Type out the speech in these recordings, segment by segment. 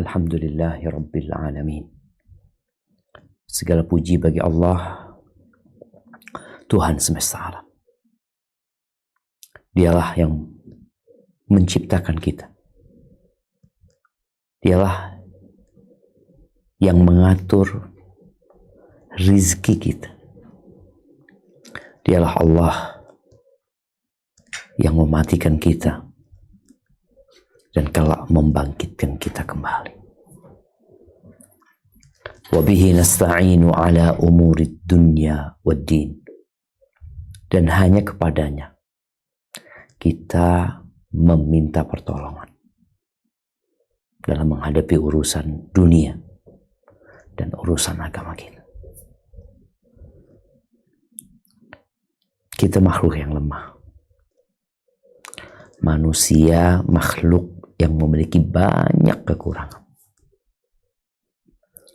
Alhamdulillahi Rabbil Alamin. Segala puji bagi Allah, Tuhan semesta alam. Dialah yang menciptakan kita. Dialah yang mengatur rizki kita. Dialah Allah yang mematikan kita dan kelak membangkitkan kita kembali. Wabihi nasta'inu ala umurid dunya waddin. Dan hanya kepadanya kita meminta pertolongan dalam menghadapi urusan dunia dan urusan agama kita. Kita makhluk yang lemah. Manusia makhluk yang memiliki banyak kekurangan.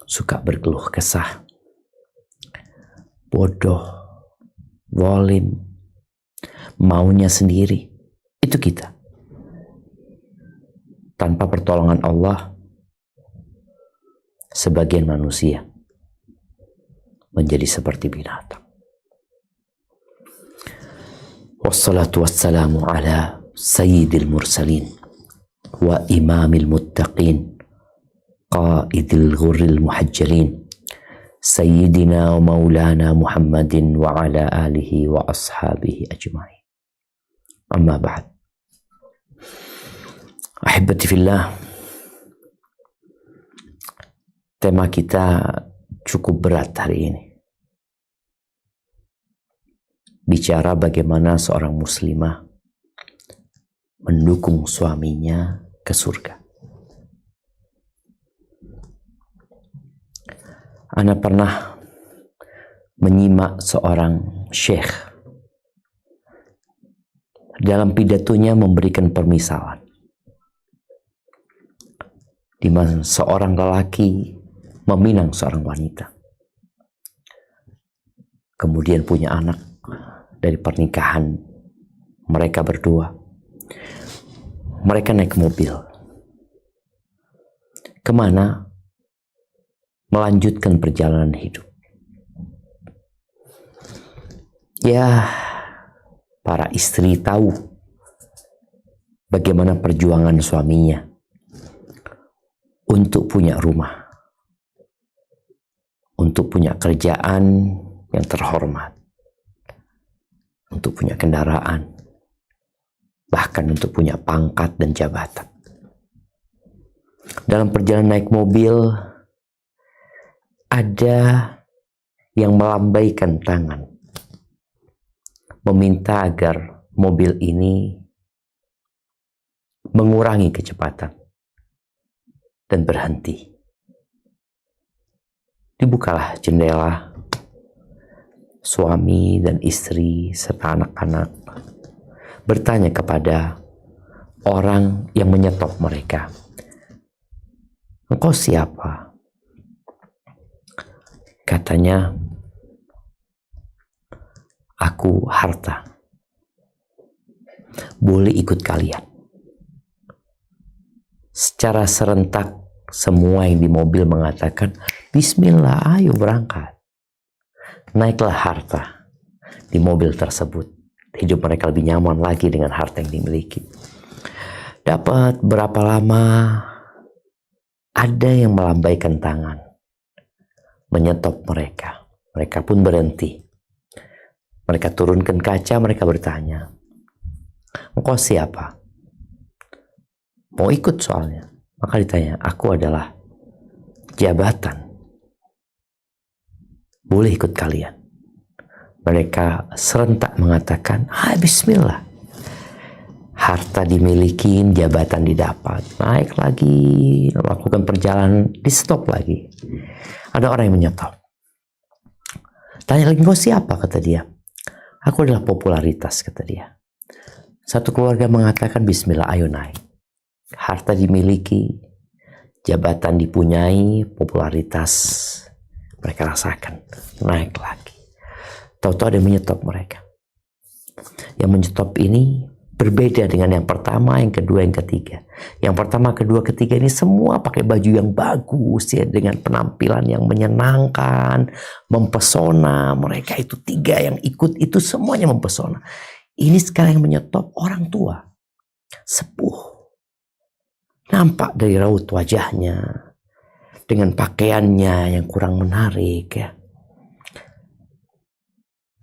Suka berkeluh kesah, bodoh, zalim, maunya sendiri. Itu kita. Tanpa pertolongan Allah, sebagian manusia menjadi seperti binatang. Wassalatu wassalamu ala sayyidil mursalin wa imamil muttaqin qaidil ghurril muhajjalin sayyidina wa maulana Muhammadin wa ala alihi wa ashabihi ajma'in. Amma ba'd. Ahibati fillah, tema kita cukup berat hari ini. Bicara bagaimana seorang muslimah mendukung suaminya ke surga. Ana pernah menyimak seorang syekh dalam pidatonya memberikan permisalan di mana seorang lelaki meminang seorang wanita, kemudian punya anak dari pernikahan mereka berdua. Mereka naik mobil kemana? Melanjutkan perjalanan hidup. Ya, para istri tahu bagaimana perjuangan suaminya untuk punya rumah, untuk punya kerjaan yang terhormat, untuk punya kendaraan, bahkan untuk punya pangkat dan jabatan. Dalam perjalanan naik mobil, ada yang melambaikan tangan, meminta agar mobil ini mengurangi kecepatan dan berhenti. Dibukalah jendela. Suami dan istri serta anak-anak bertanya kepada orang yang menyetop mereka, "Engkau siapa?" Katanya, "Aku Harta. Boleh ikut kalian." Secara serentak semua yang di mobil mengatakan, "Bismillah, ayo berangkat." Naiklah Harta di mobil tersebut. Hidup mereka lebih nyaman lagi dengan harta yang dimiliki. Dapat berapa lama, ada yang melambaikan tangan, menyetop mereka. Mereka pun berhenti. Mereka turunkan kaca, mereka bertanya, "Engkau siapa?" Mau ikut soalnya. Maka ditanya, "Aku adalah jabatan. Boleh ikut kalian." Mereka serentak mengatakan, Bismillah. Harta dimiliki, jabatan didapat. Naik lagi, melakukan perjalanan, di stop lagi. Ada orang yang menyetop. Tanya lagi, "Engkau siapa?" Kata dia. "Aku adalah popularitas," kata dia. Satu keluarga mengatakan, "Bismillah, ayo naik." Harta dimiliki, jabatan dipunyai, popularitas mereka rasakan. Naik lagi. Tahu-tahu ada yang menyetop mereka. Yang menyetop ini Berbeda dengan yang pertama, yang kedua, yang ketiga. Yang pertama, kedua, ketiga ini semua pakai baju yang bagus ya, dengan penampilan yang menyenangkan, mempesona. Mereka itu tiga yang ikut itu semuanya mempesona. Ini sekarang yang menyetop orang tua, sepuh. Nampak dari raut wajahnya, dengan pakaiannya yang kurang menarik ya.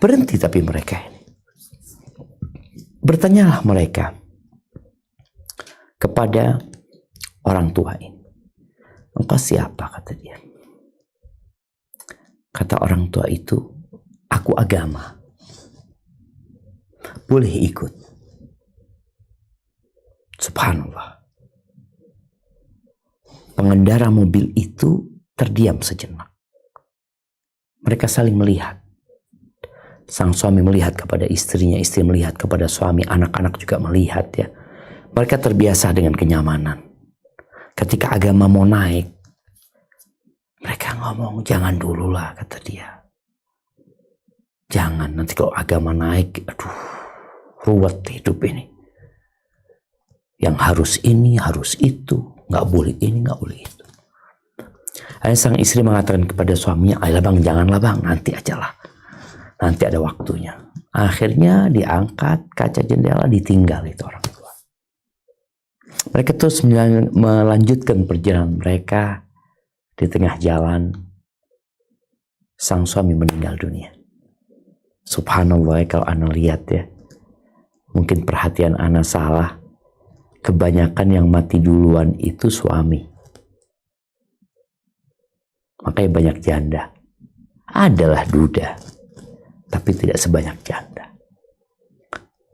Berhenti tapi mereka ini. Bertanyalah mereka kepada orang tua ini. Engkau siapa? Kata dia. Kata orang tua itu, aku agama. Boleh ikut. Subhanallah. Pengendara mobil itu terdiam sejenak. Mereka saling melihat. Sang suami melihat kepada istrinya, istri melihat kepada suami, anak-anak juga melihat ya. Mereka terbiasa dengan kenyamanan. Ketika agama mau naik, mereka ngomong, jangan dulu lah, kata dia. Jangan, nanti kalau agama naik, aduh, ruwet hidup ini. Yang harus ini, harus itu, nggak boleh ini, nggak boleh itu. Akhirnya sang istri mengatakan kepada suaminya, ayolah bang, janganlah bang, nanti aja lah. Nanti ada waktunya. Akhirnya diangkat kaca jendela, ditinggal itu orang tua. Mereka terus melanjutkan perjalanan mereka. Di tengah jalan, sang suami meninggal dunia. Subhanallah, kalau Ana lihat ya, mungkin perhatian Ana salah. Kebanyakan yang mati duluan itu suami. Makanya banyak janda. Adalah duda, tapi tidak sebanyak janda.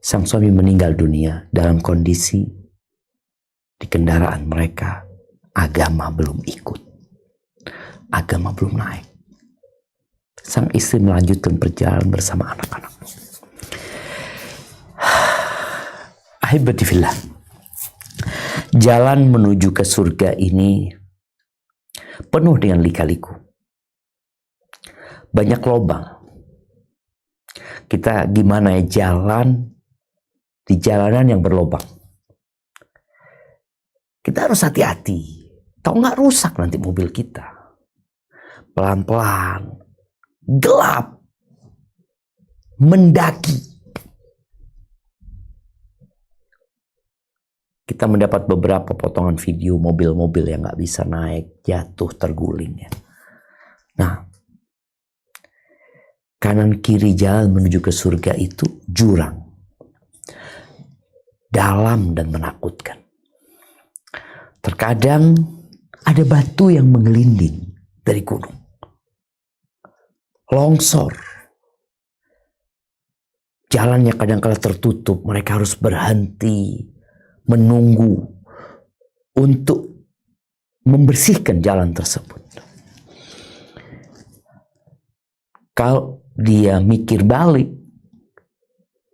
Sang suami meninggal dunia dalam kondisi di kendaraan mereka, agama belum ikut. Agama belum naik. Sang istri melanjutkan perjalanan bersama anak-anak. Ahibati fillah. Jalan menuju ke surga ini penuh dengan lika-liku. Banyak lubang. Kita gimana ya jalan di jalanan yang berlubang. Kita harus hati-hati. Tahu nggak rusak nanti mobil kita. Pelan-pelan, gelap, mendaki. Kita mendapat beberapa potongan video mobil-mobil yang nggak bisa naik, jatuh, terguling ya. Nah, kanan kiri jalan menuju ke surga itu jurang, dalam dan menakutkan. Terkadang ada batu yang menggelinding dari gunung, longsor. Jalannya kadang-kala tertutup, mereka harus berhenti, menunggu untuk membersihkan jalan tersebut. Kalau dia mikir balik,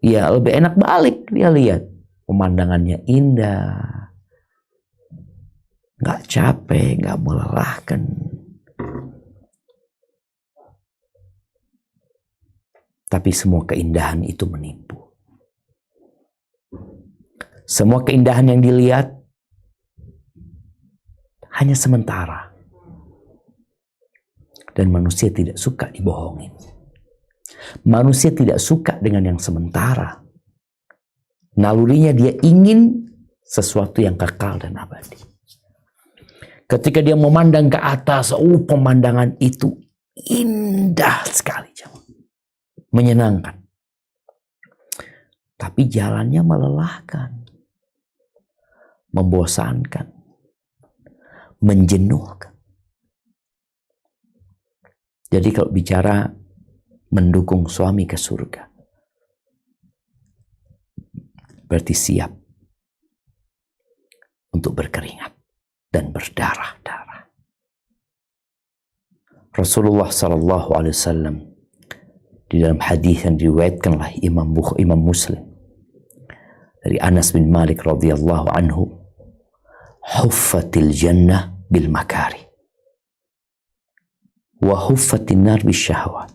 ya lebih enak balik. Dia lihat pemandangannya indah, nggak capek, nggak melelahkan. Tapi semua keindahan itu menipu. Semua keindahan yang dilihat hanya sementara. Dan manusia tidak suka dibohongin. Manusia tidak suka dengan yang sementara. Nalurinya dia ingin sesuatu yang kekal dan abadi. Ketika dia memandang ke atas, pemandangan itu indah sekali. Menyenangkan. Tapi jalannya melelahkan. Membosankan. Menjenuhkan. Jadi kalau bicara mendukung suami ke surga, berarti siap untuk berkeringat dan berdarah-darah. Rasulullah SAW di dalam hadis yang diriwayatkan oleh Imam Muslim dari Anas bin Malik radhiyallahu anhu, huffatil jannah bil makari wa huffatin nar bis syahwat.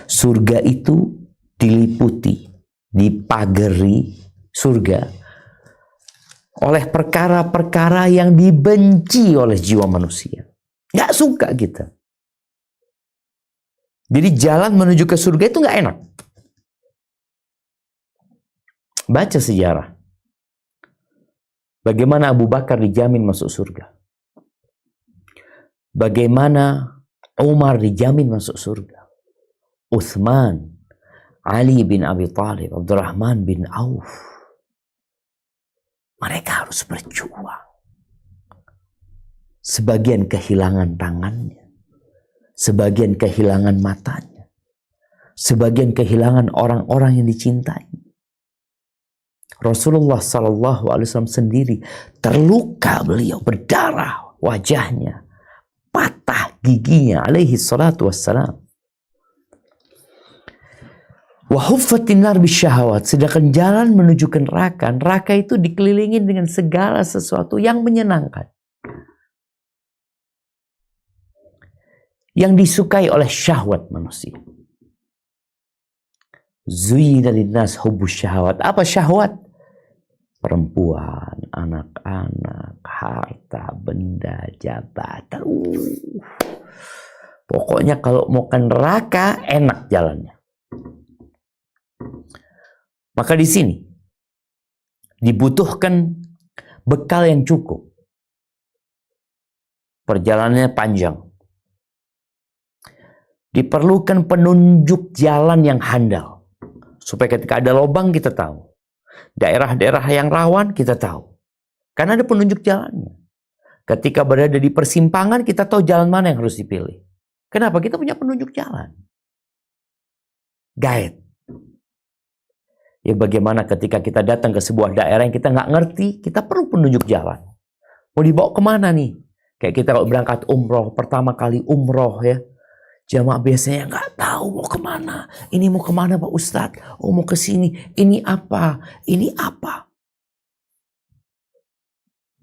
Surga itu diliputi dipagari surga oleh perkara-perkara yang dibenci oleh jiwa manusia. Nggak suka kita. Jadi jalan menuju ke surga itu nggak enak. Baca sejarah. Bagaimana Abu Bakar dijamin masuk surga. Bagaimana Umar dijamin masuk surga. Uthman, Ali bin Abi Thalib, Abdurrahman bin Auf. Mereka harus berjuang. Sebagian kehilangan tangannya. Sebagian kehilangan matanya. Sebagian kehilangan orang-orang yang dicintai. Rasulullah SAW sendiri terluka, beliau berdarah wajahnya, patah giginya alaihi salatu wassalam. Wa huffatin nar bisyahawat, sedangkan jalan menuju ke neraka, neraka itu dikelilingi dengan segala sesuatu yang menyenangkan, yang disukai oleh syahwat manusia. Zuyyina linnas hubbus syahawat. Apa syahwat? Perempuan, anak-anak, harta, benda, jabatan. Pokoknya kalau mau ke neraka enak jalannya. Maka di sini dibutuhkan bekal yang cukup. Perjalanannya panjang. Diperlukan penunjuk jalan yang handal. Supaya ketika ada lubang kita tahu. Daerah-daerah yang rawan kita tahu. Karena ada penunjuk jalannya. Ketika berada di persimpangan kita tahu jalan mana yang harus dipilih. Kenapa? Kita punya penunjuk jalan. Guide. Ya bagaimana ketika kita datang ke sebuah daerah yang kita nggak ngerti, kita perlu penunjuk jalan. Mau dibawa kemana nih? Kayak kita kalau berangkat umroh, pertama kali umroh ya. Jamaah biasanya nggak tahu mau kemana. Ini mau kemana Pak Ustadz? Oh mau ke sini. Ini apa? Ini apa?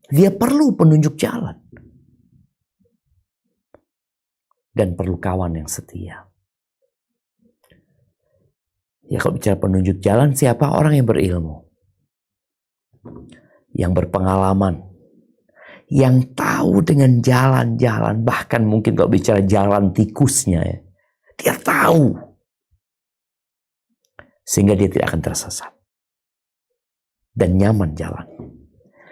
Dia perlu penunjuk jalan. Dan perlu kawan yang setia. Ya kalau bicara penunjuk jalan, siapa? Orang yang berilmu. Yang berpengalaman. Yang tahu dengan jalan-jalan, bahkan mungkin kalau bicara jalan tikusnya ya, dia tahu. Sehingga dia tidak akan tersesat. Dan nyaman jalan.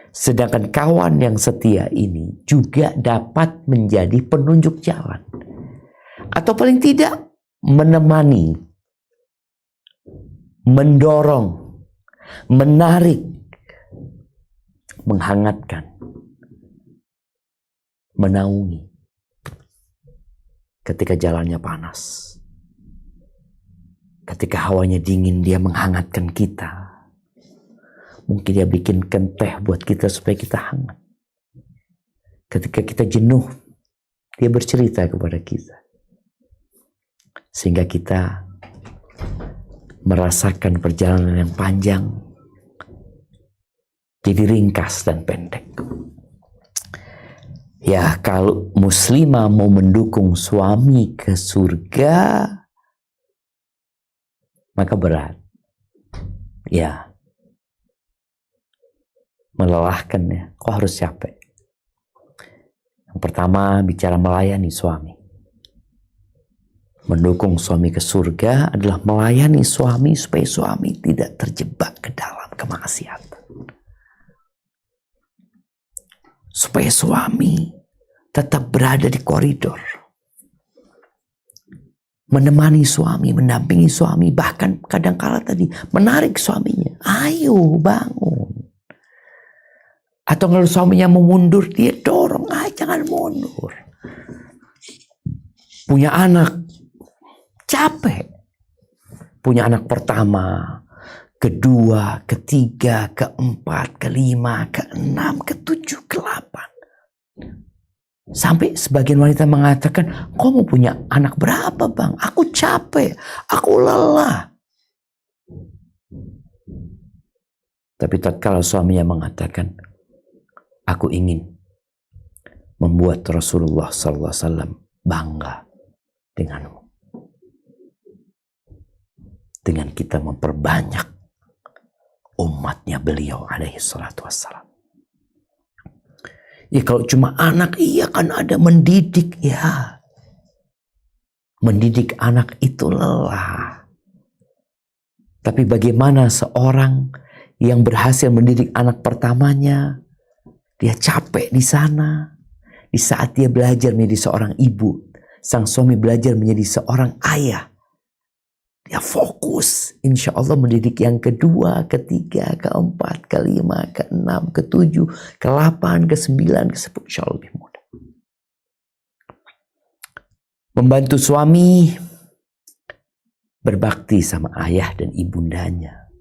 Sedangkan kawan yang setia ini juga dapat menjadi penunjuk jalan. Atau paling tidak menemani, mendorong, menarik, menghangatkan, menaungi ketika jalannya panas. Ketika hawanya dingin, dia menghangatkan kita. Mungkin dia bikinkan teh buat kita supaya kita hangat. Ketika kita jenuh, dia bercerita kepada kita. Sehingga kita merasakan perjalanan yang panjang jadi ringkas dan pendek. Ya, kalau muslimah mau mendukung suami ke surga, maka berat. Ya, melelahkan ya. Kok harus capek? Yang pertama, bicara melayani suami. Mendukung suami ke surga adalah melayani suami supaya suami tidak terjebak ke dalam kemaksiatan. Supaya suami tetap berada di koridor. Menemani suami, mendampingi suami, bahkan kadangkala tadi menarik suaminya. Ayo bangun. Atau kalau suaminya mau mundur, dia dorong. Jangan mundur. Punya anak, capek. Punya anak pertama, kedua, ketiga, keempat, kelima, keenam, ketujuh, ke-8. Sampai sebagian wanita mengatakan, kok mau punya anak berapa bang? Aku capek, aku lelah. Tapi tatkala suaminya mengatakan, aku ingin membuat Rasulullah SAW bangga denganmu. Dengan kita memperbanyak anaknya beliau alaihi salatu wassalam. Ya kalau cuma anak, iya kan ada mendidik, ya. Mendidik anak itu lelah. Tapi bagaimana seorang yang berhasil mendidik anak pertamanya, dia capek di sana. Di saat dia belajar menjadi seorang ibu, sang suami belajar menjadi seorang ayah. Dia fokus, insya Allah mendidik yang kedua, ketiga, keempat, kelima, keenam, ketujuh, ke-8, ke-9, ke-10, insya Allah lebih mudah. Membantu suami berbakti sama ayah dan ibundanya.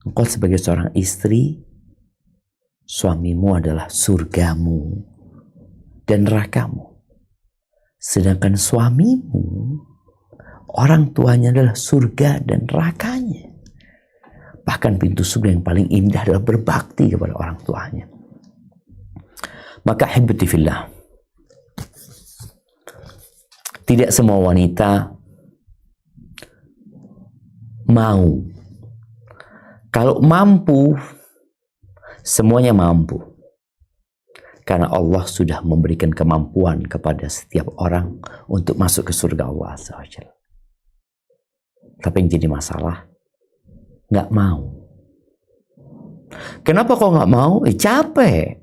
Engkau sebagai seorang istri, suamimu adalah surgamu dan nerakamu. Sedangkan suamimu, orang tuanya adalah surga dan nerakanya. Bahkan pintu surga yang paling indah adalah berbakti kepada orang tuanya. Maka hibbati fillah, tidak semua wanita mau. Kalau mampu, semuanya mampu. Karena Allah sudah memberikan kemampuan kepada setiap orang untuk masuk ke surga Allah Azza wa Jalla. Tapi yang jadi masalah, nggak mau. Kenapa kok nggak mau? Capek.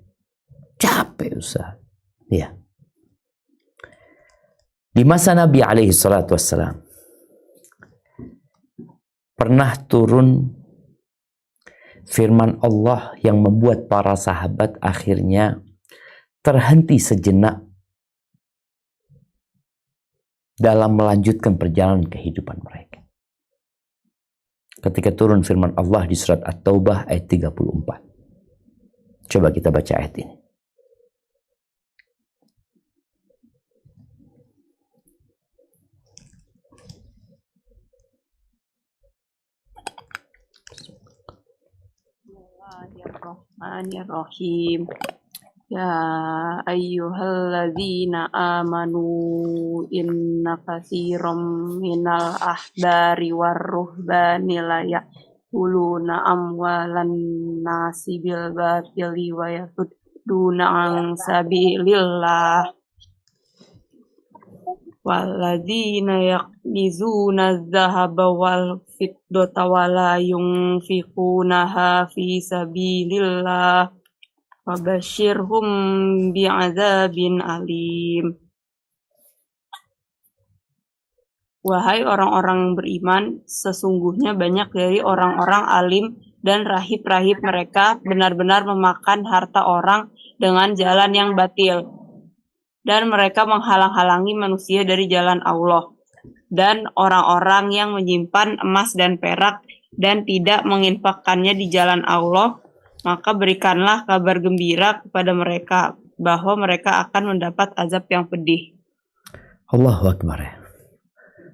Capek Ustaz. Ya. Di masa Nabi alaihi salatu wassalam, pernah turun firman Allah yang membuat para sahabat akhirnya terhenti sejenak dalam melanjutkan perjalanan kehidupan mereka. Ketika turun firman Allah di surat At-Taubah ayat 34. Coba kita baca ayat ini. Bismillahirrahmanirrahim. Ya ayyuhalladzina amanu inna katsiran minal ahbari warruhbani la ya'kuluna amwalan nasi bil batili wa yasudduna an sabilillah walladzina yaknizuna adh-dhahaba wal fiddata wa la yunfiqunaha fi sabilillah Fabashirhum bi'adzabin alim. Wahai orang-orang beriman, sesungguhnya banyak dari orang-orang alim dan rahib-rahib mereka benar-benar memakan harta orang dengan jalan yang batil. Dan mereka menghalang-halangi manusia dari jalan Allah. Dan orang-orang yang menyimpan emas dan perak dan tidak menginfakkannya di jalan Allah, maka berikanlah kabar gembira kepada mereka bahwa mereka akan mendapat azab yang pedih. Allahu Akbar.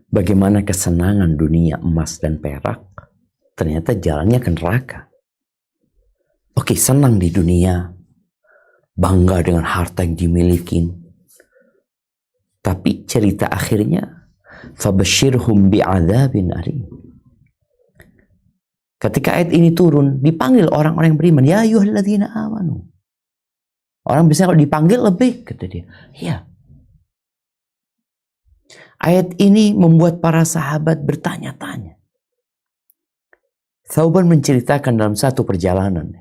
Bagaimana kesenangan dunia emas dan perak, ternyata jalannya ke neraka. Oke, senang di dunia, bangga dengan harta yang dimiliki. Tapi cerita akhirnya, fabashirhum bi'adzabin alim. Ketika ayat ini turun, dipanggil orang-orang yang beriman. Ya ayyuhalladzina amanu. Orang biasanya kalau dipanggil lebih, kata dia. Ya. Ayat ini membuat para sahabat bertanya-tanya. Thauban menceritakan dalam satu perjalanan.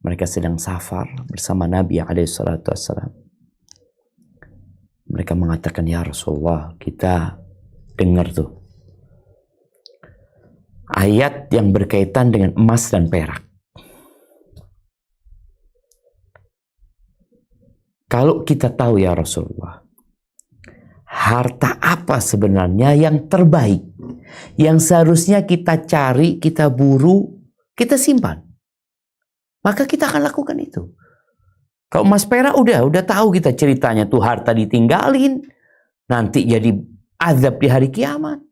Mereka sedang safar bersama Nabi SAW. Mereka mengatakan, ya Rasulullah, kita dengar tuh ayat yang berkaitan dengan emas dan perak. Kalau kita tahu ya Rasulullah, harta apa sebenarnya yang terbaik, yang seharusnya kita cari, kita buru, kita simpan, maka kita akan lakukan itu. Kalau emas perak udah tahu kita ceritanya tuh, harta ditinggalin, nanti jadi azab di hari kiamat.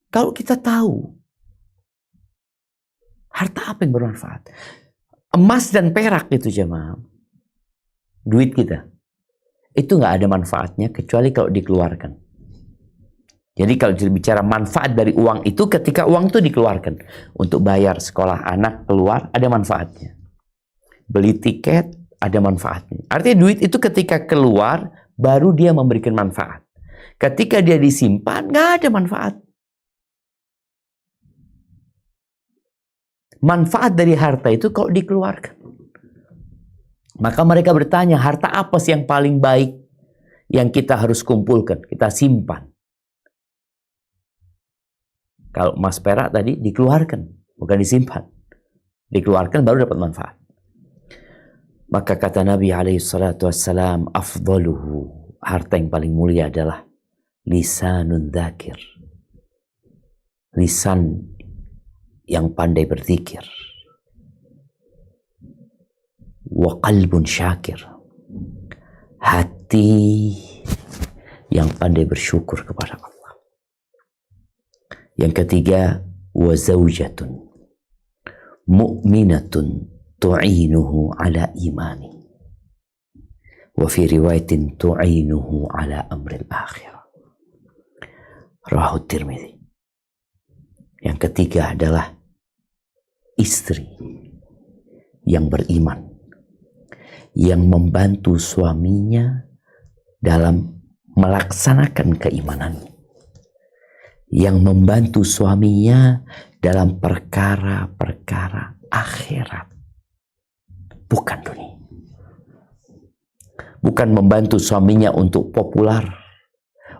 Kalau kita tahu harta apa yang bermanfaat? Emas dan perak itu jemaah, duit kita, itu nggak ada manfaatnya kecuali kalau dikeluarkan. Jadi kalau bicara manfaat dari uang itu, ketika uang itu dikeluarkan untuk bayar sekolah anak keluar, ada manfaatnya. Beli tiket, ada manfaatnya. Artinya duit itu ketika keluar, baru dia memberikan manfaat. Ketika dia disimpan, nggak ada manfaat. Manfaat dari harta itu kalau dikeluarkan. Maka mereka bertanya, harta apa sih yang paling baik yang kita harus kumpulkan, kita simpan? Kalau emas perak tadi dikeluarkan, bukan disimpan. Dikeluarkan baru dapat manfaat. Maka kata Nabi SAW, afdaluhu, harta yang paling mulia adalah lisanun dzakir. Lisan yang pandai berzikir. Wa qalbun syakir. Hati yang pandai bersyukur kepada Allah. Yang ketiga, wa zaujatun mu'minatun tu'inuhu ala imani. Wa fi riwayatin tu'inuhu ala amril akhirah. Rawahu Tirmidzi. Yang ketiga adalah istri yang beriman, yang membantu suaminya dalam melaksanakan keimanannya, yang membantu suaminya dalam perkara-perkara akhirat, bukan dunia. Bukan membantu suaminya untuk populer,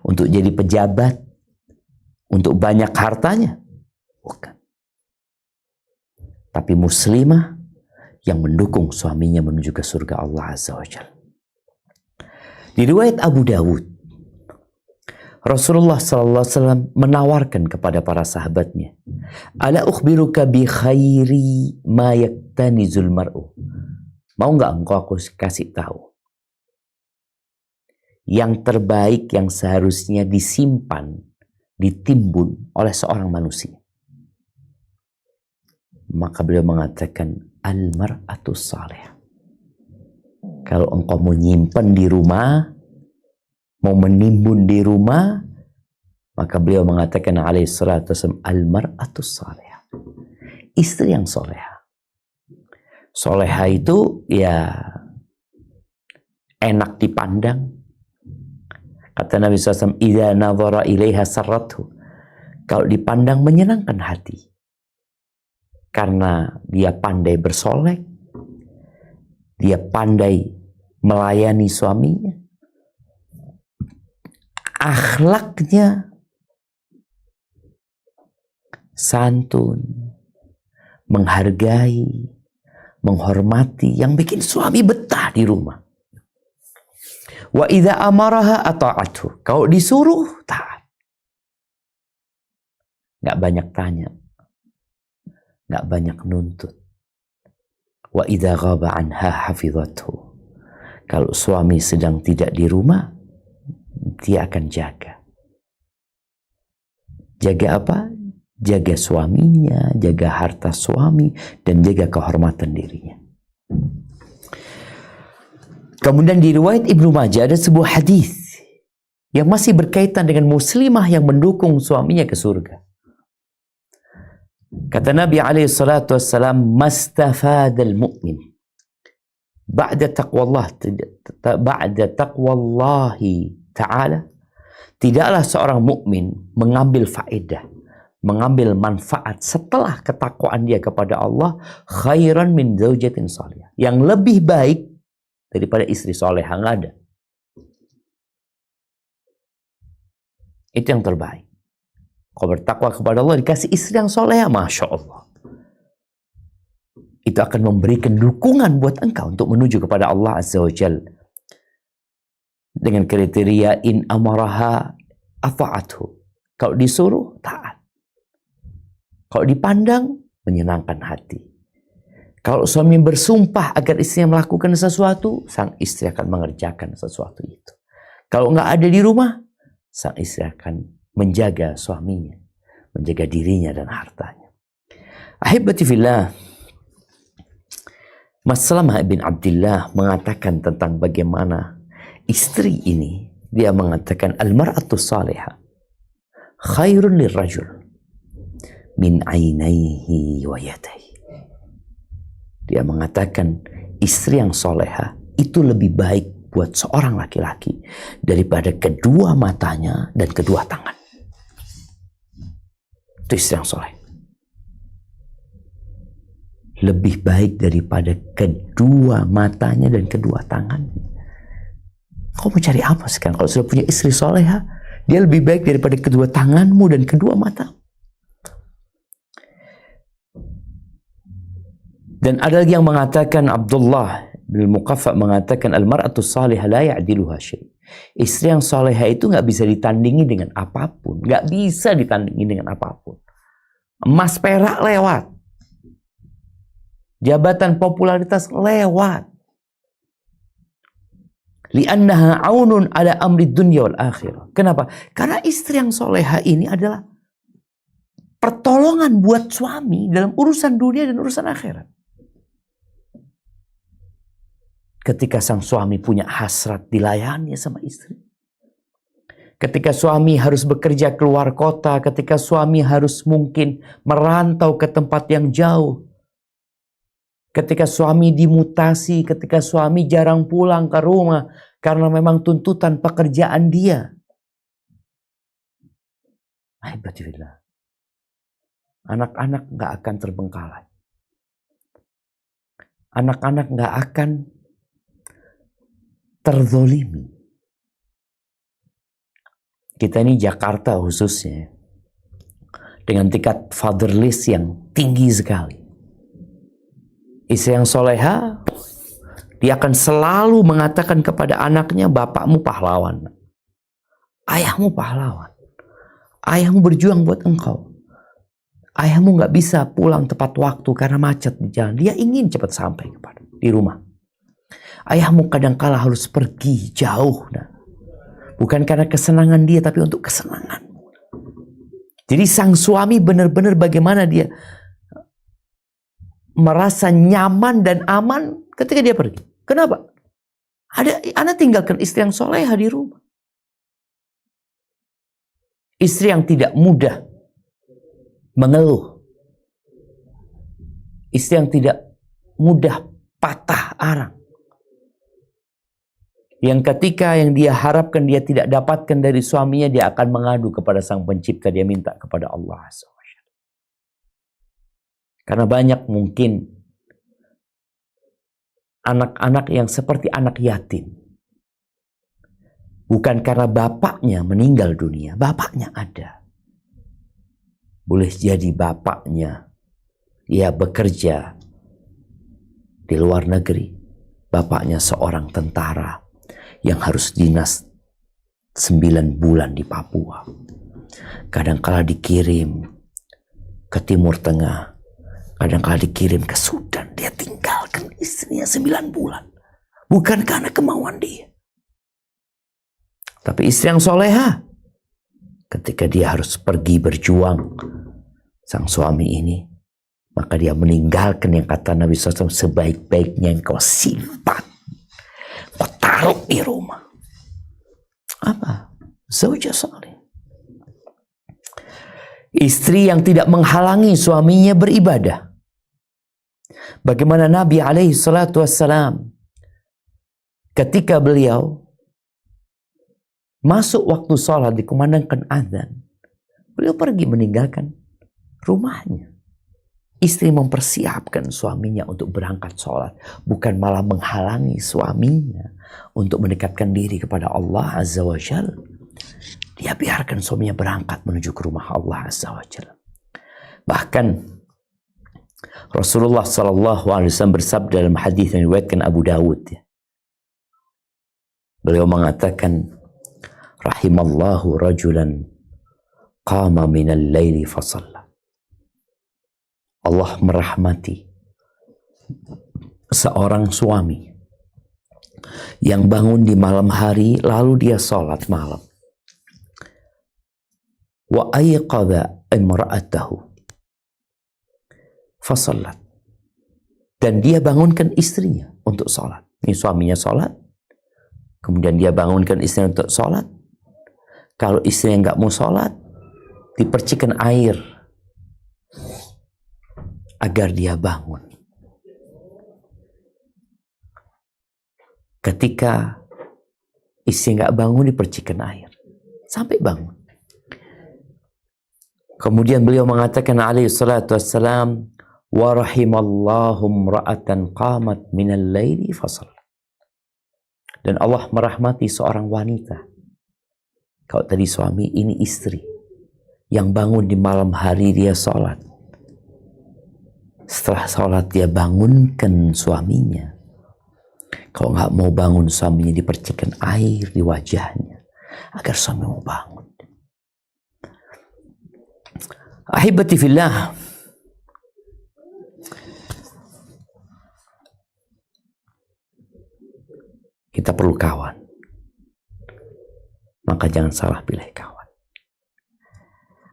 untuk jadi pejabat, untuk banyak hartanya, bukan. Tapi muslimah yang mendukung suaminya menuju ke surga Allah Azza wa Jalla. Di riwayat Abu Dawud, Rasulullah SAW menawarkan kepada para sahabatnya, ala ukhbiruka bi khairi ma yaktanizul mar'u. Mau nggak engkau aku kasih tahu yang terbaik yang seharusnya disimpan, ditimbun oleh seorang manusia. Maka beliau mengatakan, al-mar'atus salih. Kalau engkau mau nyimpan di rumah, mau menimbun di rumah, maka beliau mengatakan alaihi salatu wasallam, al-mar'atus salih. Istri yang soleha. Soleha itu ya enak dipandang. Kata Nabi SAW, idza nadhara ilaiha sarrathu. Kalau dipandang menyenangkan hati. Karena dia pandai bersolek, dia pandai melayani suaminya, akhlaknya santun, menghargai, menghormati, yang bikin suami betah di rumah. Wa idza amaraha ata'athu. Kalau disuruh taat. Nggak banyak tanya, nggak banyak nuntut. Wa idza ghaba anha hafizathu. Kalau suami sedang tidak di rumah, dia akan jaga. Jaga apa? Jaga suaminya, jaga harta suami, dan jaga kehormatan dirinya. Kemudian di riwayat Ibnu Majah ada sebuah hadis yang masih berkaitan dengan muslimah yang mendukung suaminya ke surga. Kata Nabi alaihi salatu wassalam, mastafadal mu'min ba'da taqwallahi ta'ala, tidaklah seorang mukmin mengambil faedah, mengambil manfaat setelah ketakwaan dia kepada Allah, khairan min zaujatin salihah, yang lebih baik daripada istri solehah, nggak ada. Itu yang terbaik. Kau bertakwa kepada Allah, dikasih istri yang solehah, Masya Allah. Itu akan memberikan dukungan buat engkau untuk menuju kepada Allah Azza wa Jal. Dengan kriteria in amaraha afa'athu. Kalau disuruh, taat. Kalau dipandang, menyenangkan hati. Kalau suami bersumpah agar istrinya melakukan sesuatu, sang istri akan mengerjakan sesuatu itu. Kalau nggak ada di rumah, sang istri akan menjaga suaminya, menjaga dirinya dan hartanya. Ahibati fillah, Mas Salamah bin Abdullah mengatakan tentang bagaimana istri ini, dia mengatakan al-mar'atu salihah khairun lirrajul min ainaihi wa yadayhi. Dia mengatakan istri yang soleha itu lebih baik buat seorang laki-laki daripada kedua matanya dan kedua tangan. Itu istri yang soleh. Lebih baik daripada kedua matanya dan kedua tangan. Kau mau cari apa sekarang? Kalau sudah punya istri soleha, dia lebih baik daripada kedua tanganmu dan kedua mata. Dan ada lagi yang mengatakan, Abdullah bin Muqaffa mengatakan, al-mar'atu salihah la ya'diluha syai'. Istri yang soleha itu nggak bisa ditandingi dengan apapun, nggak bisa ditandingi dengan apapun. Emas perak lewat, jabatan popularitas lewat. Li'annaha aunun ala amri dunya wal akhirah. Kenapa? Karena istri yang soleha ini adalah pertolongan buat suami dalam urusan dunia dan urusan akhirat. Ketika sang suami punya hasrat dilayani sama istri. Ketika suami harus bekerja keluar kota, ketika suami harus mungkin merantau ke tempat yang jauh. Ketika suami dimutasi, ketika suami jarang pulang ke rumah karena memang tuntutan pekerjaan dia. Alhamdulillah. Anak-anak gak akan terbengkalai. Anak-anak gak akan terzolimi. Kita ini Jakarta khususnya, dengan tingkat fatherless yang tinggi sekali. Istri yang soleha, dia akan selalu mengatakan kepada anaknya, bapakmu pahlawan, ayahmu pahlawan, ayahmu berjuang buat engkau, ayahmu gak bisa pulang tepat waktu karena macet di jalan, dia ingin cepat sampai di rumah. Ayahmu kadangkala harus pergi jauh, bukan karena kesenangan dia, tapi untuk kesenanganmu. Jadi sang suami benar-benar bagaimana dia merasa nyaman dan aman ketika dia pergi. Kenapa? Anak tinggalkan istri yang soleha di rumah. Istri yang tidak mudah mengeluh. Istri yang tidak mudah patah arang. Yang ketika yang dia harapkan dia tidak dapatkan dari suaminya, dia akan mengadu kepada sang pencipta, dia minta kepada Allah SWT. Karena banyak mungkin anak-anak yang seperti anak yatim. Bukan karena bapaknya meninggal dunia, bapaknya ada. Boleh jadi bapaknya dia bekerja di luar negeri. Bapaknya seorang tentara yang harus dinas 9 bulan di Papua. Kadangkala dikirim ke Timur Tengah, kadangkala dikirim ke Sudan. Dia tinggalkan istrinya 9 bulan. Bukan karena kemauan dia. Tapi istri yang soleha, ketika dia harus pergi berjuang, sang suami ini, maka dia meninggalkan yang kata Nabi SAW, sebaik-baiknya yang kau simpan, kau taruh di rumah. Apa? Zaujah saleh. Istri yang tidak menghalangi suaminya beribadah. Bagaimana Nabi alaihi salatu wassalam ketika beliau masuk waktu sholat dikumandangkan azan, beliau pergi meninggalkan rumahnya. Istri mempersiapkan suaminya untuk berangkat sholat, bukan malah menghalangi suaminya untuk mendekatkan diri kepada Allah Azza wa Jalla. Dia biarkan suaminya berangkat menuju ke rumah Allah Azza wa Jalla. Bahkan Rasulullah SAW bersabda dalam hadis yang diriwayatkan Abu Dawud, beliau mengatakan, rahimallahu rajulan qama minal laili fasalla. Allah merahmati seorang suami yang bangun di malam hari lalu dia sholat malam. Wa ayqadha imra'atahu fasallat. Dan dia bangunkan istrinya untuk sholat. Ini suaminya sholat, kemudian dia bangunkan istrinya untuk sholat. Kalau istrinya nggak mau sholat, dipercikan air agar dia bangun. Ketika istri nggak bangun, dipercikan air sampai bangun. Kemudian beliau mengatakan alaihi salatu wassalam, wa rahimallahu imra'atan qamat minal laili fasal. Dan Allah merahmati seorang wanita. Kalau tadi suami, ini istri yang bangun di malam hari dia sholat. Setelah sholat dia bangunkan suaminya. Kalau nggak mau bangun suaminya, dipercikan air di wajahnya agar suami mau bangun. Ahibati fillah, kita perlu kawan, maka jangan salah pilih kawan.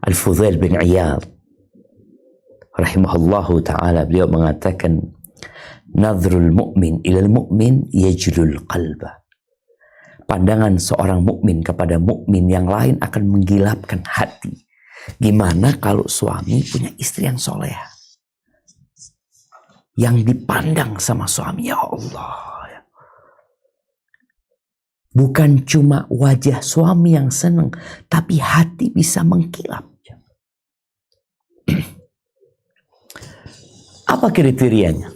Al-Fudail bin Iyad rahimahullahu ta'ala, beliau mengatakan, nadhrul mu'min ilal mu'min yajlul qalba. Pandangan seorang mukmin kepada mukmin yang lain akan menggilapkan hati. Gimana kalau suami punya istri yang soleha, yang dipandang sama suami, ya Allah, bukan cuma wajah suami yang senang, tapi hati bisa mengkilap. Apa kriterianya?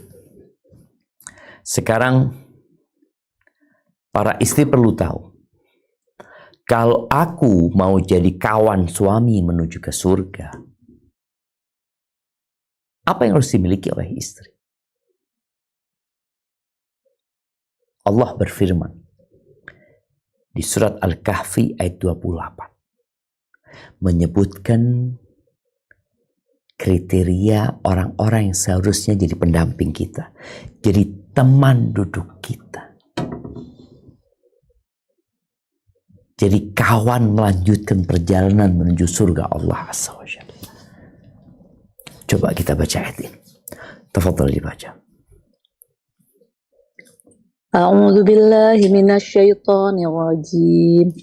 Sekarang para istri perlu tahu, kalau aku mau jadi kawan suami menuju ke surga, apa yang harus dimiliki oleh istri? Allah berfirman di surat Al-Kahfi ayat 28, menyebutkan kriteria orang-orang yang seharusnya jadi pendamping kita, jadi teman duduk kita, jadi kawan melanjutkan perjalanan menuju surga Allah Azza wa Jalla. Coba kita baca ayat ini. Tafadhal dibaca. A'udzu billahi minasyaitonir rajim.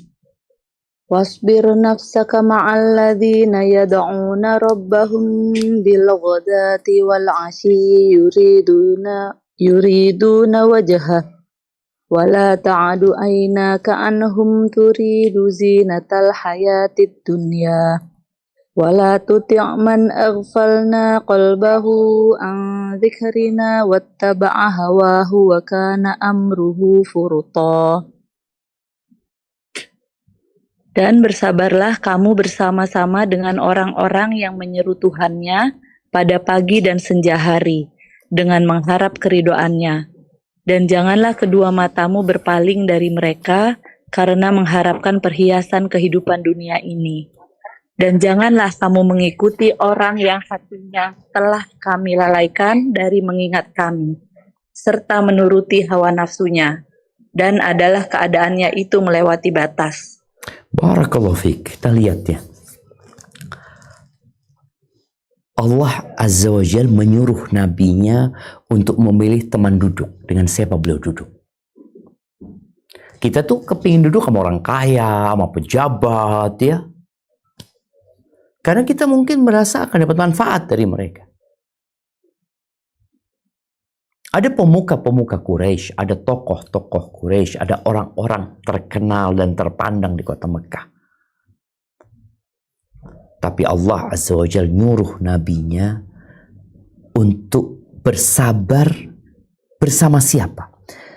Wasbir nafsaka ma'al ladzina yad'una rabbahum bil ghadati wal 'ashyi yuriduna wajhah. ولا تعد عيناك عنهم تريد زينة الحياة الدنيا ولا تطع من أغفلنا قلبه عن ذكرنا واتبع هواه وكان أمره فرطا. Dan bersabarlah kamu bersama-sama dengan orang-orang yang menyeru Tuhannya pada pagi dan senja hari dengan mengharap keridhoannya. Dan janganlah kedua matamu berpaling dari mereka karena mengharapkan perhiasan kehidupan dunia ini. Dan janganlah kamu mengikuti orang yang hatinya telah kami lalaikan dari mengingat kami, serta menuruti hawa nafsunya, dan adalah keadaannya itu melewati batas. Barakallahu fiik. Kita lihat ya, Allah Azza wa Jal menyuruh nabinya untuk memilih teman duduk. Dengan siapa beliau duduk? Kita tuh kepingin duduk sama orang kaya, sama pejabat ya. Karena kita mungkin merasa akan dapat manfaat dari mereka. Ada pemuka-pemuka Quraisy, ada tokoh-tokoh Quraisy, ada orang-orang terkenal dan terpandang di kota Mekah. Tapi Allah Azza wa Jalla nyuruh nabinya untuk bersabar bersama siapa?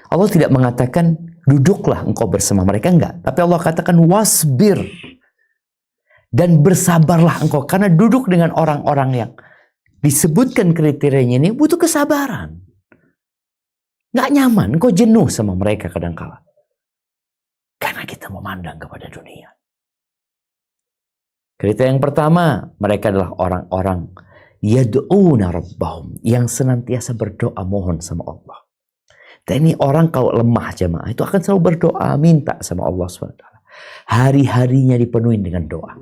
Allah tidak mengatakan duduklah engkau bersama mereka, enggak. Tapi Allah katakan wasbir, dan bersabarlah engkau, karena duduk dengan orang-orang yang disebutkan kriterianya ini butuh kesabaran. Nggak nyaman, engkau jenuh sama mereka kadangkala. Karena kita memandang kepada dunia. Kriteria yang pertama, mereka adalah orang-orang yad'una rabbahum, yang senantiasa berdoa mohon sama Allah. Dan ini orang kalau lemah jemaah itu akan selalu berdoa minta sama Allah SWT. Hari-harinya dipenuhi dengan doa.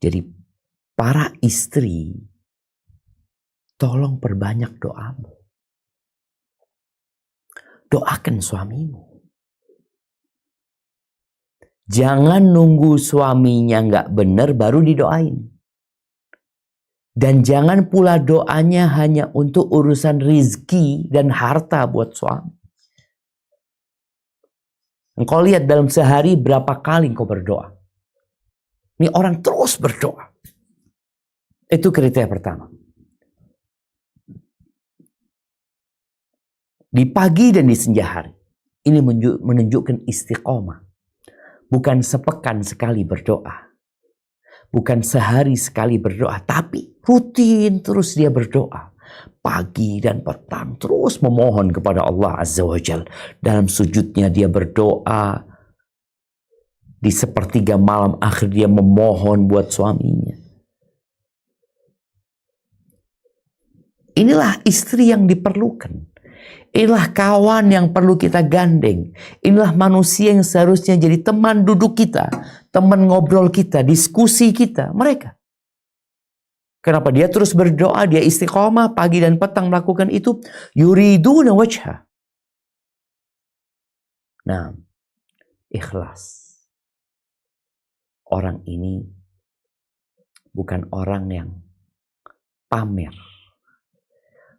Jadi para istri, tolong perbanyak doamu. Doakan suamimu. Jangan nunggu suaminya nggak benar baru didoain. Dan jangan pula doanya hanya untuk urusan rizki dan harta buat suami. Engkau lihat dalam sehari berapa kali engkau berdoa. Ini orang terus berdoa. Itu kriteria pertama. Di pagi dan di senja hari. Ini menunjukkan istiqomah. Bukan sepekan sekali berdoa. Bukan sehari sekali berdoa, tapi rutin terus dia berdoa. Pagi dan petang terus memohon kepada Allah Azza wa Jal. Dalam sujudnya dia berdoa. Di sepertiga malam akhir dia memohon buat suaminya. Inilah istri yang diperlukan. Inilah kawan yang perlu kita gandeng. Inilah manusia yang seharusnya jadi teman duduk kita. Teman ngobrol kita, diskusi kita. Mereka. Kenapa dia terus berdoa, dia istiqomah pagi dan petang melakukan itu. Yuriduna wajha. Nah, ikhlas. Orang ini bukan orang yang pamer.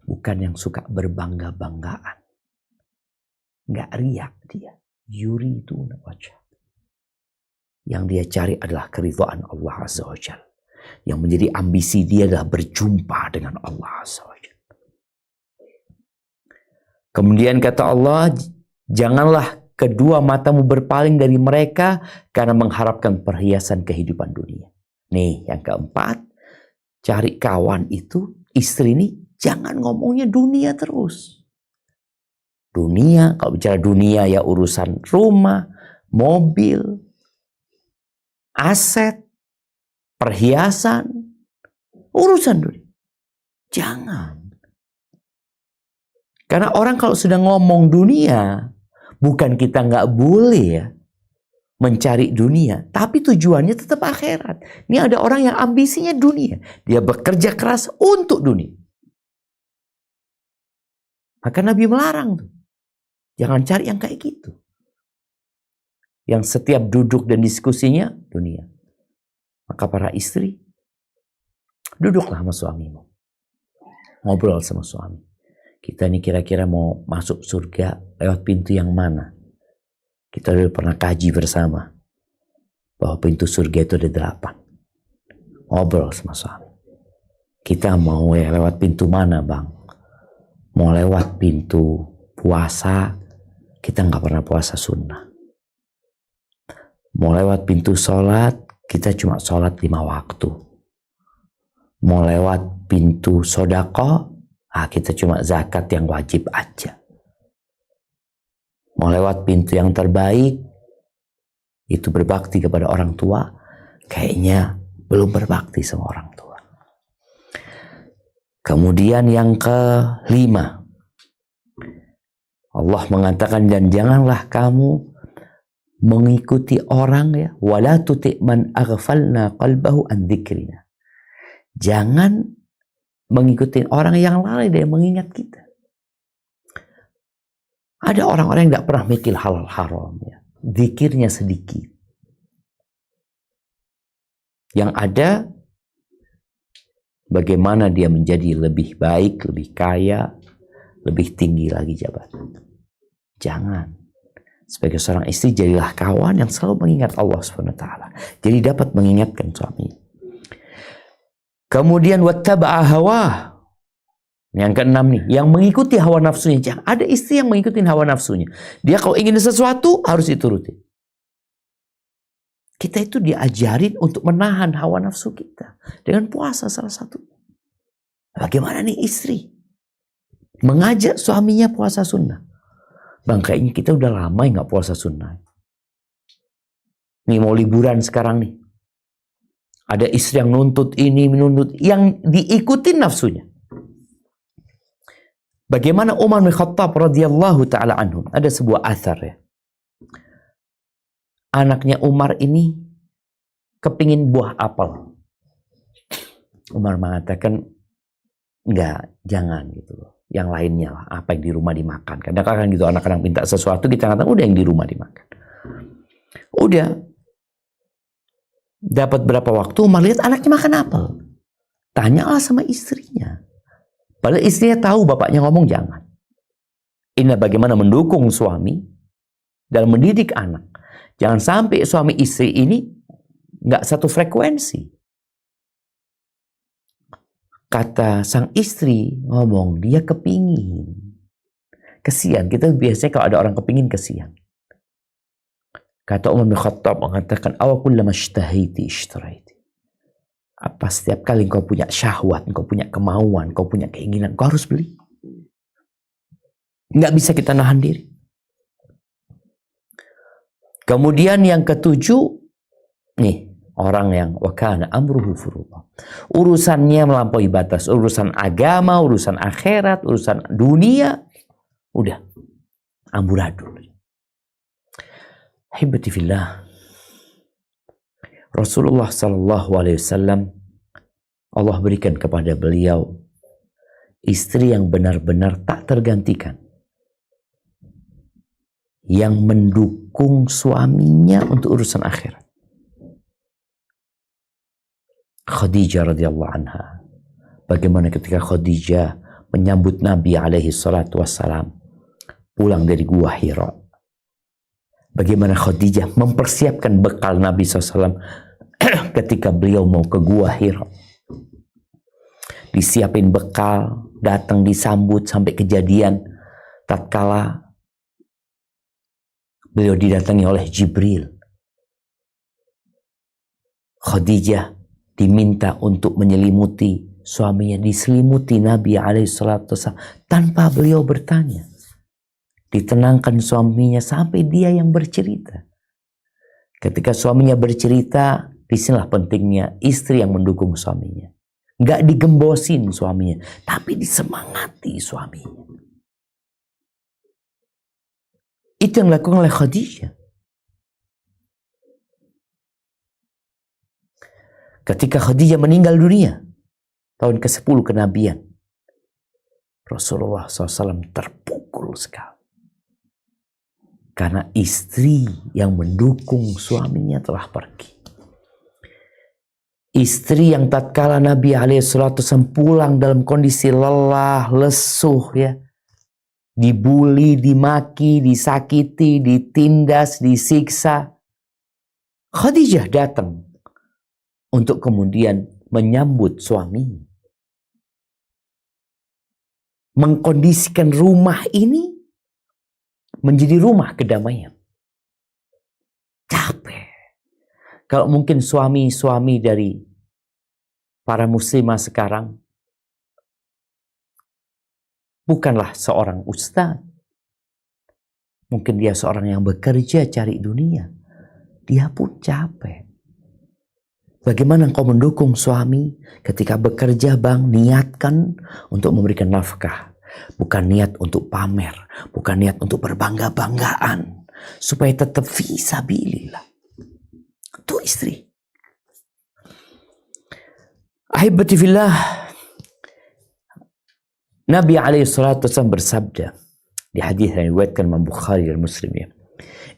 Bukan yang suka berbangga-banggaan. Nggak riak dia. Yuriduna wajha. Yang dia cari adalah keridhaan Allah Azza wa Jalla. Yang menjadi ambisi dia adalah berjumpa dengan Allah Azza wa Jalla. Kemudian kata Allah, janganlah kedua matamu berpaling dari mereka karena mengharapkan perhiasan kehidupan dunia. Nih, yang keempat, cari kawan itu, istri ini, jangan ngomongnya dunia terus. Dunia, kalau bicara dunia ya urusan rumah, mobil, aset, perhiasan, urusan dunia. Jangan. Karena orang kalau sudah ngomong dunia, bukan kita nggak boleh ya mencari dunia, tapi tujuannya tetap akhirat. Ini ada orang yang ambisinya dunia. Dia bekerja keras untuk dunia. Maka Nabi melarang tuh. Jangan cari yang kayak gitu. Yang setiap duduk dan diskusinya dunia. Maka para istri, duduklah sama suamimu. Ngobrol sama suami. Kita ini kira-kira mau masuk surga lewat pintu yang mana? Kita udah pernah kaji bersama. Bahwa pintu surga itu ada 8. Ngobrol sama suami. Kita mau ya lewat pintu mana bang? Mau lewat pintu puasa, kita nggak pernah puasa sunnah. Mau lewat pintu sholat, kita cuma sholat 5 waktu. Mau lewat pintu sodako, kita cuma zakat yang wajib aja. Mau lewat pintu yang terbaik, itu berbakti kepada orang tua, kayaknya belum berbakti sama orang tua. Kemudian yang kelima, Allah mengatakan, dan janganlah kamu mengikuti orang ya, wala tuti' man aghfalna qalbahu an dzikrina. Jangan mengikuti orang yang lalai dari mengingat kita. Ada orang-orang yang tidak pernah mikir halal haram ya. Zikirnya sedikit. Yang ada bagaimana dia menjadi lebih baik, lebih kaya, lebih tinggi lagi jabatan. Jangan. Sebagai seorang istri, jadilah kawan yang selalu mengingat Allah SWT. Jadi dapat mengingatkan suami. Kemudian wattaba'a hawa. Yang keenam nih, yang mengikuti hawa nafsunya. Jangan ada istri yang mengikuti hawa nafsunya. Dia kalau ingin sesuatu harus dituruti. Kita itu diajarin untuk menahan hawa nafsu kita dengan puasa salah satu. Bagaimana nih istri mengajak suaminya puasa sunnah? Bang, kayaknya kita udah lama nggak puasa sunnah. Nih mau liburan sekarang nih. Ada istri yang nuntut ini, menuntut, yang diikuti nafsunya. Bagaimana Umar bin Khattab radhiyallahu taala anhu? Ada sebuah athar ya. Anaknya Umar ini kepingin buah apel. Umar mengatakan, enggak, jangan gitu loh. Yang lainnya lah, apa yang di rumah dimakan. Kadang-kadang gitu anak-anak minta sesuatu, kita katakan udah yang di rumah dimakan. Udah, Dapat berapa waktu, Umar lihat anaknya makan apel. Tanyalah sama istrinya. Padahal istrinya tahu bapaknya ngomong jangan. Ini bagaimana mendukung suami dalam mendidik anak. Jangan sampai suami istri ini nggak satu frekuensi. Kata sang istri ngomong, dia kepingin. Kesian, kita biasanya kalau ada orang kepingin kesian. Kata Umar bin Khattab mengatakan, awakullama ishtahiti ishtaraiti. Apa setiap kali engkau punya syahwat, engkau punya kemauan, engkau punya keinginan, engkau harus beli. Nggak bisa kita nahan diri. Kemudian yang ketujuh, nih orang yang wakana amruhu furudha. Urusannya melampaui batas, urusan agama, urusan akhirat, urusan dunia, udah amburadul. Hibati fillah. Rasulullah sallallahu alaihi wasallam, Allah berikan kepada beliau istri yang benar-benar tak tergantikan, yang mendukung suaminya untuk urusan akhirat. Khadijah radhiyallahu anha. Bagaimana ketika Khadijah menyambut Nabi alaihi salatu wassalam pulang dari Gua Hira. Bagaimana Khadijah mempersiapkan bekal Nabi SAW ketika beliau mau ke Gua Hira. Disiapin bekal, datang disambut sampai kejadian tatkala beliau didatangi oleh Jibril. Khadijah diminta untuk menyelimuti suaminya, diselimuti Nabi alaihissalatu wassalam tanpa beliau bertanya. Ditenangkan suaminya sampai dia yang bercerita. Ketika suaminya bercerita, disinilah pentingnya istri yang mendukung suaminya. Nggak digembosin suaminya, tapi disemangati suaminya. Itu yang dilakukan oleh Khadijah. Ketika Khadijah meninggal dunia, tahun ke-10 kenabian, Rasulullah SAW terpukul sekali. Karena istri yang mendukung suaminya telah pergi. Istri yang tatkala Nabi SAW pulang dalam kondisi lelah, lesuh ya. Dibuli, dimaki, disakiti, ditindas, disiksa. Khadijah datang untuk kemudian menyambut suaminya. Mengkondisikan rumah ini menjadi rumah kedamaian. Capek. Kalau mungkin suami-suami dari para muslimah sekarang bukanlah seorang ustaz. Mungkin dia seorang yang bekerja cari dunia. Dia pun capek. Bagaimana engkau mendukung suami ketika bekerja, Bang? Niatkan untuk memberikan nafkah. Bukan niat untuk pamer, bukan niat untuk berbangga-banggaan, supaya tetap fisabilillah. Itu istri. Ahibati fillah, Nabi SAW bersabda di hadis yang diriwayatkan Imam Bukhari dan Muslim ya,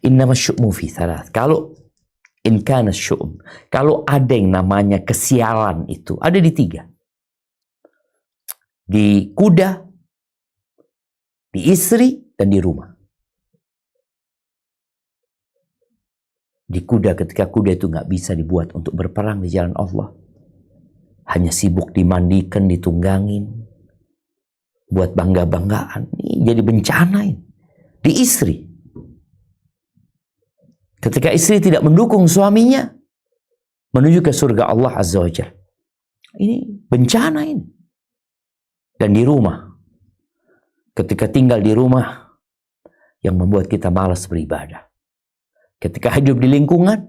innama syu'mu fi thalath. Kalau in kana syu'm, kalau ada yang namanya kesialan itu ada di 3. Di kuda, di istri, dan di rumah. Di kuda, ketika kuda itu nggak bisa dibuat untuk berperang di jalan Allah. Hanya sibuk dimandikan, ditunggangin. Buat bangga-banggaan. Ini jadi bencana ini. Di istri. Ketika istri tidak mendukung suaminya menuju ke surga Allah Azza wa Jalla. Ini bencana ini. Dan di rumah. Ketika tinggal di rumah yang membuat kita malas beribadah. Ketika hidup di lingkungan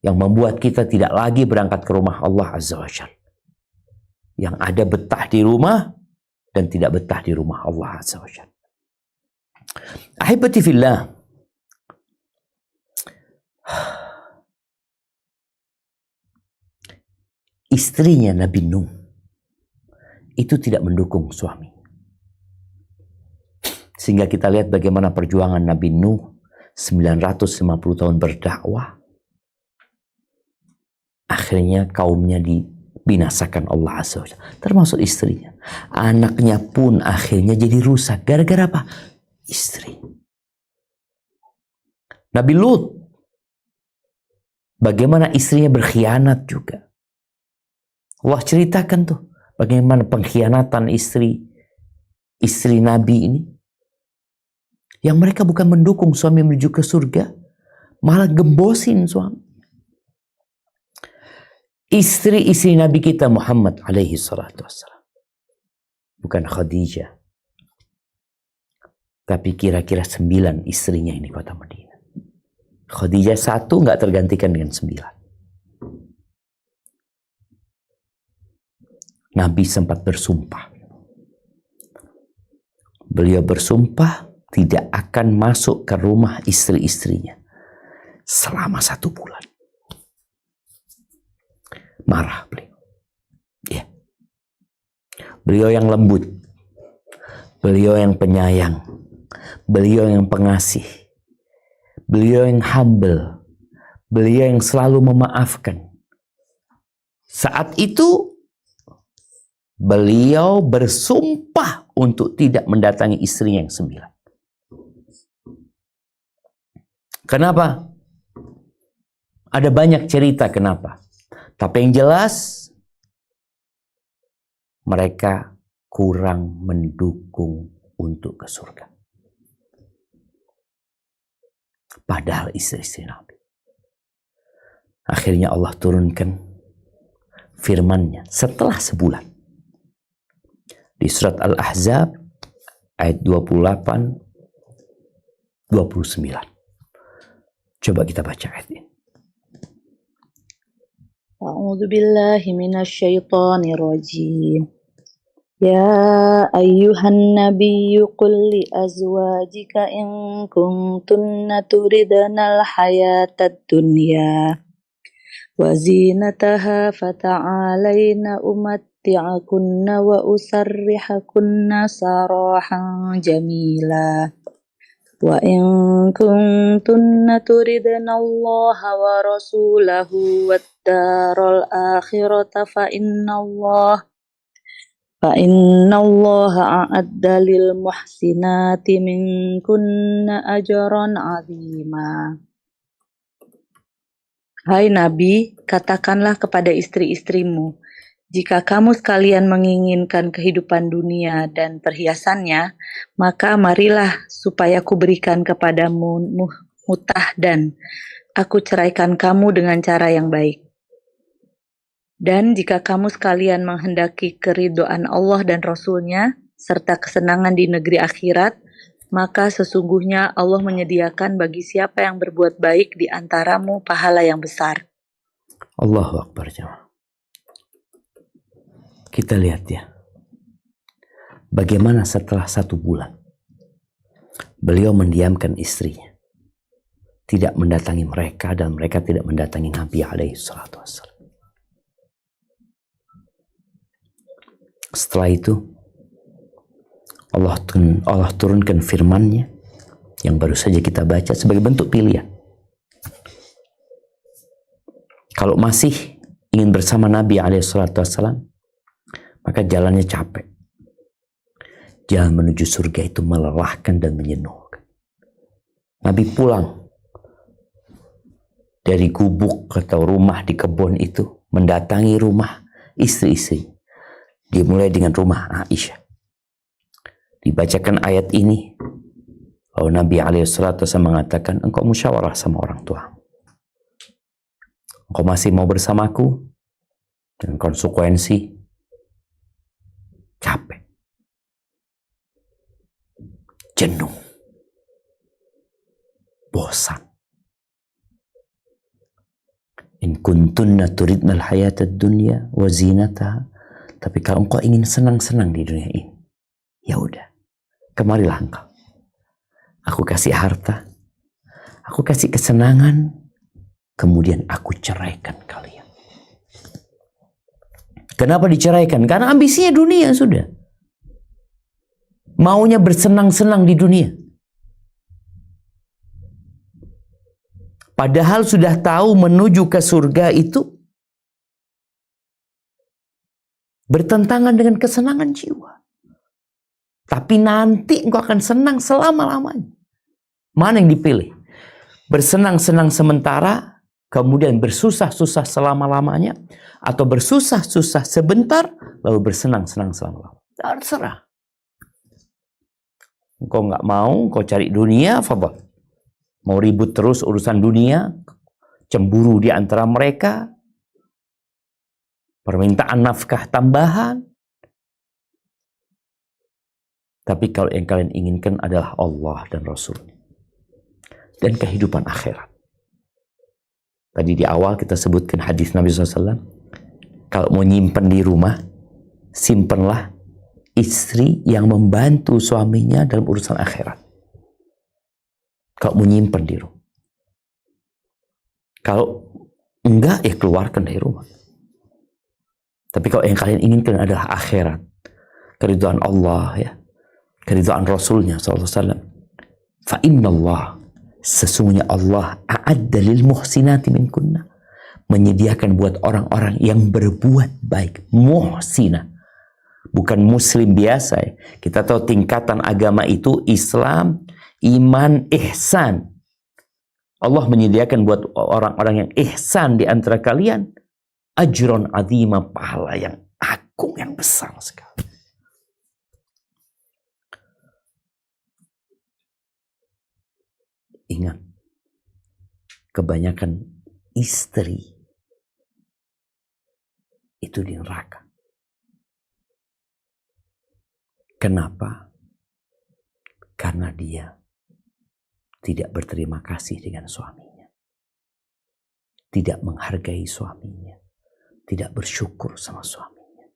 yang membuat kita tidak lagi berangkat ke rumah Allah Azza wa Jalla. Yang ada betah di rumah dan tidak betah di rumah Allah Azza wa Jalla. Ahibati fillah. Istrinya Nabi Nuh itu tidak mendukung suami. Sehingga kita lihat bagaimana perjuangan Nabi Nuh 950 tahun berdakwah. Akhirnya kaumnya dibinasakan Allah Azza wa Jalla, termasuk istrinya. Anaknya pun akhirnya jadi rusak. Gara-gara apa? Istri. Nabi Lut, bagaimana istrinya berkhianat juga. Allah ceritakan tuh bagaimana pengkhianatan istri Nabi ini. Yang mereka bukan mendukung suami menuju ke surga, malah gembosin suami. Istri-istri Nabi kita Muhammad alaihi salatu wassalam, bukan Khadijah, tapi kira-kira 9 istrinya ini kota Madinah. Khadijah 1 nggak tergantikan dengan 9. Nabi sempat bersumpah. Beliau bersumpah tidak akan masuk ke rumah istri-istrinya selama 1 bulan. Marah beliau. Ya. Beliau yang lembut. Beliau yang penyayang. Beliau yang pengasih. Beliau yang humble. Beliau yang selalu memaafkan. Saat itu beliau bersumpah untuk tidak mendatangi istrinya yang 9. Kenapa? Ada banyak cerita kenapa. Tapi yang jelas, mereka kurang mendukung untuk ke surga. Padahal istri-istri Nabi. Akhirnya Allah turunkan firman-Nya setelah sebulan. Di surat Al-Ahzab ayat 28, 29. Coba kita baca ayat ini. A'udzu billahi minasyaitonir rajim. Ya ayyuhan nabiyyu qul li azwajika in kuntunna turidnal hayatad dunya wa zinataha fata'alaina umatti'akunna wa usarrihakunna sarahan jamila. Wa in kuntunna turidna Allah wa rasulahu wad daral akhirata fa inna Allah a'adda lil muhsinati minkunna ajran 'azima. Hai Nabi, katakanlah kepada istri-istrimu, jika kamu sekalian menginginkan kehidupan dunia dan perhiasannya, maka marilah supaya aku berikan kepadamu mutah dan aku ceraikan kamu dengan cara yang baik. Dan jika kamu sekalian menghendaki keridhaan Allah dan Rasul-Nya, serta kesenangan di negeri akhirat, maka sesungguhnya Allah menyediakan bagi siapa yang berbuat baik di antaramu pahala yang besar. Allahu Akbar jemaah. Kita lihat ya, bagaimana setelah 1 bulan beliau mendiamkan istrinya, tidak mendatangi mereka dan mereka tidak mendatangi Nabi alaihi salatu wassalam. Setelah itu Allah turunkan firman-Nya yang baru saja kita baca sebagai bentuk pilihan. Kalau masih ingin bersama Nabi alaihi salatu wassalam, maka jalannya capek. Jalan menuju surga itu melelahkan dan menyenuhkan. Nabi pulang dari gubuk atau rumah di kebun itu, mendatangi rumah istri-istri. Dimulai dengan rumah Aisyah. Dibacakan ayat ini, lalu Nabi alaihissalatu wasallam mengatakan, engkau musyawarah sama orang tua. Engkau masih mau bersamaku? Dengan konsekuensi capek, jenuh, bosan. In kuntunna turidnal hayatad dunya wa zinataha. Tapi kalau engkau ingin senang-senang di dunia ini, ya udah, kemarilah engkau. Aku kasih harta, aku kasih kesenangan, kemudian aku ceraikan kalian. Kenapa diceraikan? Karena ambisinya dunia sudah. Maunya bersenang-senang di dunia. Padahal sudah tahu menuju ke surga itu bertentangan dengan kesenangan jiwa. Tapi nanti engkau akan senang selama-lamanya. Mana yang dipilih? Bersenang-senang sementara, kemudian bersusah-susah selama-lamanya, atau bersusah-susah sebentar, lalu bersenang-senang selama-lamanya. Terserah. Engkau nggak mau, engkau cari dunia, fadhal. Mau ribut terus urusan dunia, cemburu di antara mereka, permintaan nafkah tambahan. Tapi kalau yang kalian inginkan adalah Allah dan Rasul-Nya dan kehidupan akhirat. Tadi di awal kita sebutkan hadis Nabi SAW. Kalau mau nyimpen di rumah, simpenlah istri yang membantu suaminya dalam urusan akhirat. Kalau mau nyimpen di rumah. Kalau enggak, ya keluarkan dari rumah. Tapi kalau yang kalian inginkan adalah akhirat, keridhaan Allah, ya, keridhaan Rasulnya SAW. Fa inna Allah, sesungguhnya Allah a'adda lil muhsinati minkunna, menyediakan buat orang-orang yang berbuat baik. Muhsinah, bukan muslim biasa, ya. Kita tahu tingkatan agama itu Islam, iman, ihsan. Allah menyediakan buat orang-orang yang ihsan di antara kalian ajron azima, pahala yang agung, yang besar sekali. Ingat, kebanyakan istri itu di neraka. Kenapa? Karena dia tidak berterima kasih dengan suaminya, tidak menghargai suaminya, tidak bersyukur sama suaminya.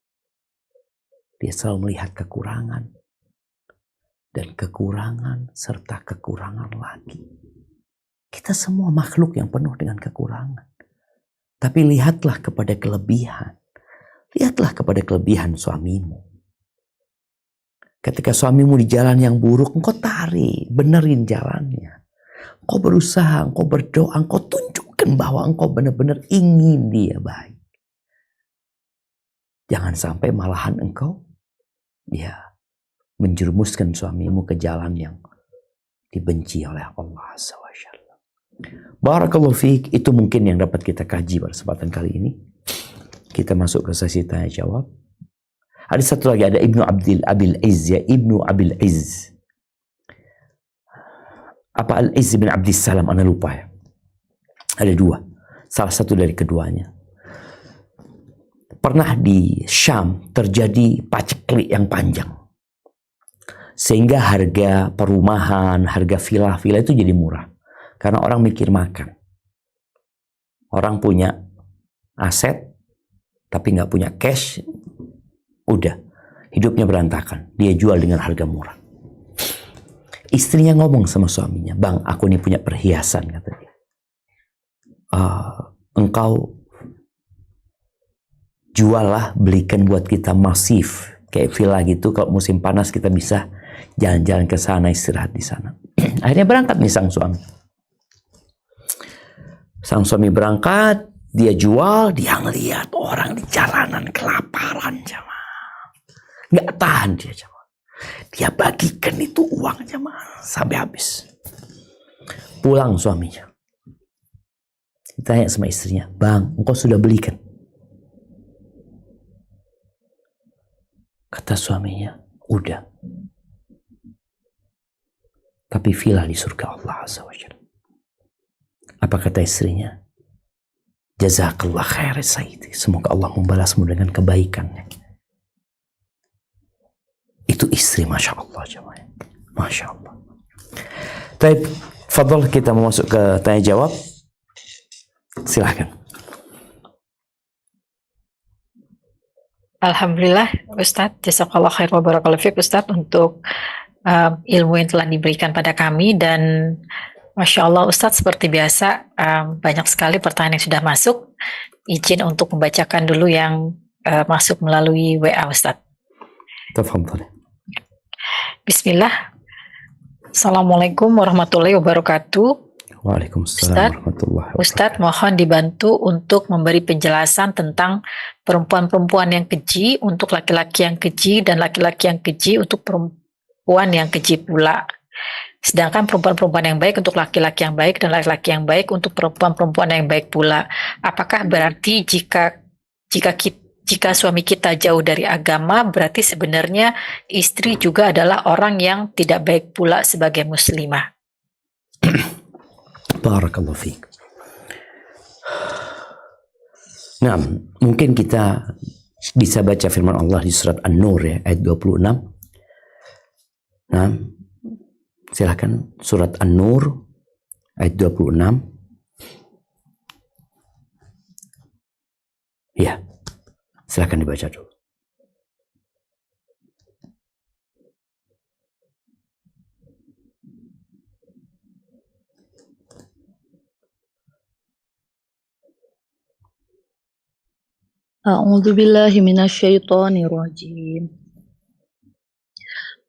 Dia selalu melihat kekurangan, dan kekurangan serta kekurangan lagi. Kita semua makhluk yang penuh dengan kekurangan. Tapi lihatlah kepada kelebihan. Lihatlah kepada kelebihan suamimu. Ketika suamimu di jalan yang buruk, engkau tarik, benerin jalannya. Engkau berusaha, engkau berdoa, engkau tunjukkan bahwa engkau benar-benar ingin dia baik. Jangan sampai malahan engkau, menjerumuskan suamimu ke jalan yang dibenci oleh Allah SWT. Barakallahu fiik. Itu mungkin yang dapat kita kaji pada kesempatan kali ini. Kita masuk ke sesi tanya jawab. Ada satu lagi, ada Ibnu Abil Izz, ya, Ibnu Abil Izz. Apa Al-Izz bin Abdissalam, anda lupa ya. Ada dua. Salah satu dari keduanya. Pernah di Syam terjadi paceklik yang panjang. Sehingga harga perumahan, harga villa-villa itu jadi murah. Karena orang mikir makan. Orang punya aset, tapi nggak punya cash, udah. Hidupnya berantakan. Dia jual dengan harga murah. Istrinya ngomong sama suaminya, "Bang, aku ini punya perhiasan," kata dia. Engkau jualah, belikan buat kita masif. Kayak villa gitu, kalau musim panas kita bisa jalan-jalan ke sana, istirahat di sana. Akhirnya berangkat nih sang suami. Sang suami berangkat, dia jual, dia ngeliat orang di jalanan kelaparan, jamaah. Nggak tahan dia, jamaah. Dia bagikan itu uang, jamaah, sampai habis. Pulang suaminya. Ditanya sama istrinya, "Bang, engkau sudah belikan?" Kata suaminya, "Udah. Tapi villa di surga Allah Azza wa Jalla." Apa kata istrinya? "Jazakallah khair sayyidi." Semoga Allah membalasmu dengan kebaikannya. Itu istri, Masya Allah, jemaah. Masya Allah. Baik, fadhal, kita mau masuk ke tanya jawab. Silahkan. Alhamdulillah, Ustadz, jazakallah khair wa barakallahu fiik, Ustadz, untuk ilmu yang telah diberikan pada kami. Dan Masya Allah, Ustadz, seperti biasa banyak sekali pertanyaan yang sudah masuk. Izin untuk membacakan dulu yang masuk melalui WA, Ustadz. Tafadhal. Bismillah. Assalamualaikum warahmatullahi wabarakatuh. Waalaikumsalam Ustadz, warahmatullahi Ustadz wabarakatuh. mohon dibantu untuk memberi penjelasan tentang perempuan-perempuan yang keji untuk laki-laki yang keji dan laki-laki yang keji untuk perempuan yang keji pula. Sedangkan perempuan-perempuan yang baik untuk laki-laki yang baik dan laki-laki yang baik untuk perempuan-perempuan yang baik pula. Apakah berarti jika suami kita jauh dari agama, berarti sebenarnya istri juga adalah orang yang tidak baik pula sebagai muslimah? Barakallahu fiik. Nah, mungkin kita bisa baca firman Allah di surat An-Nur ya, ayat 26. Nah, silakan surat An-Nur ayat 26. Ya, silakan dibaca dulu. A'udzu billahi minasyaitonir rajim.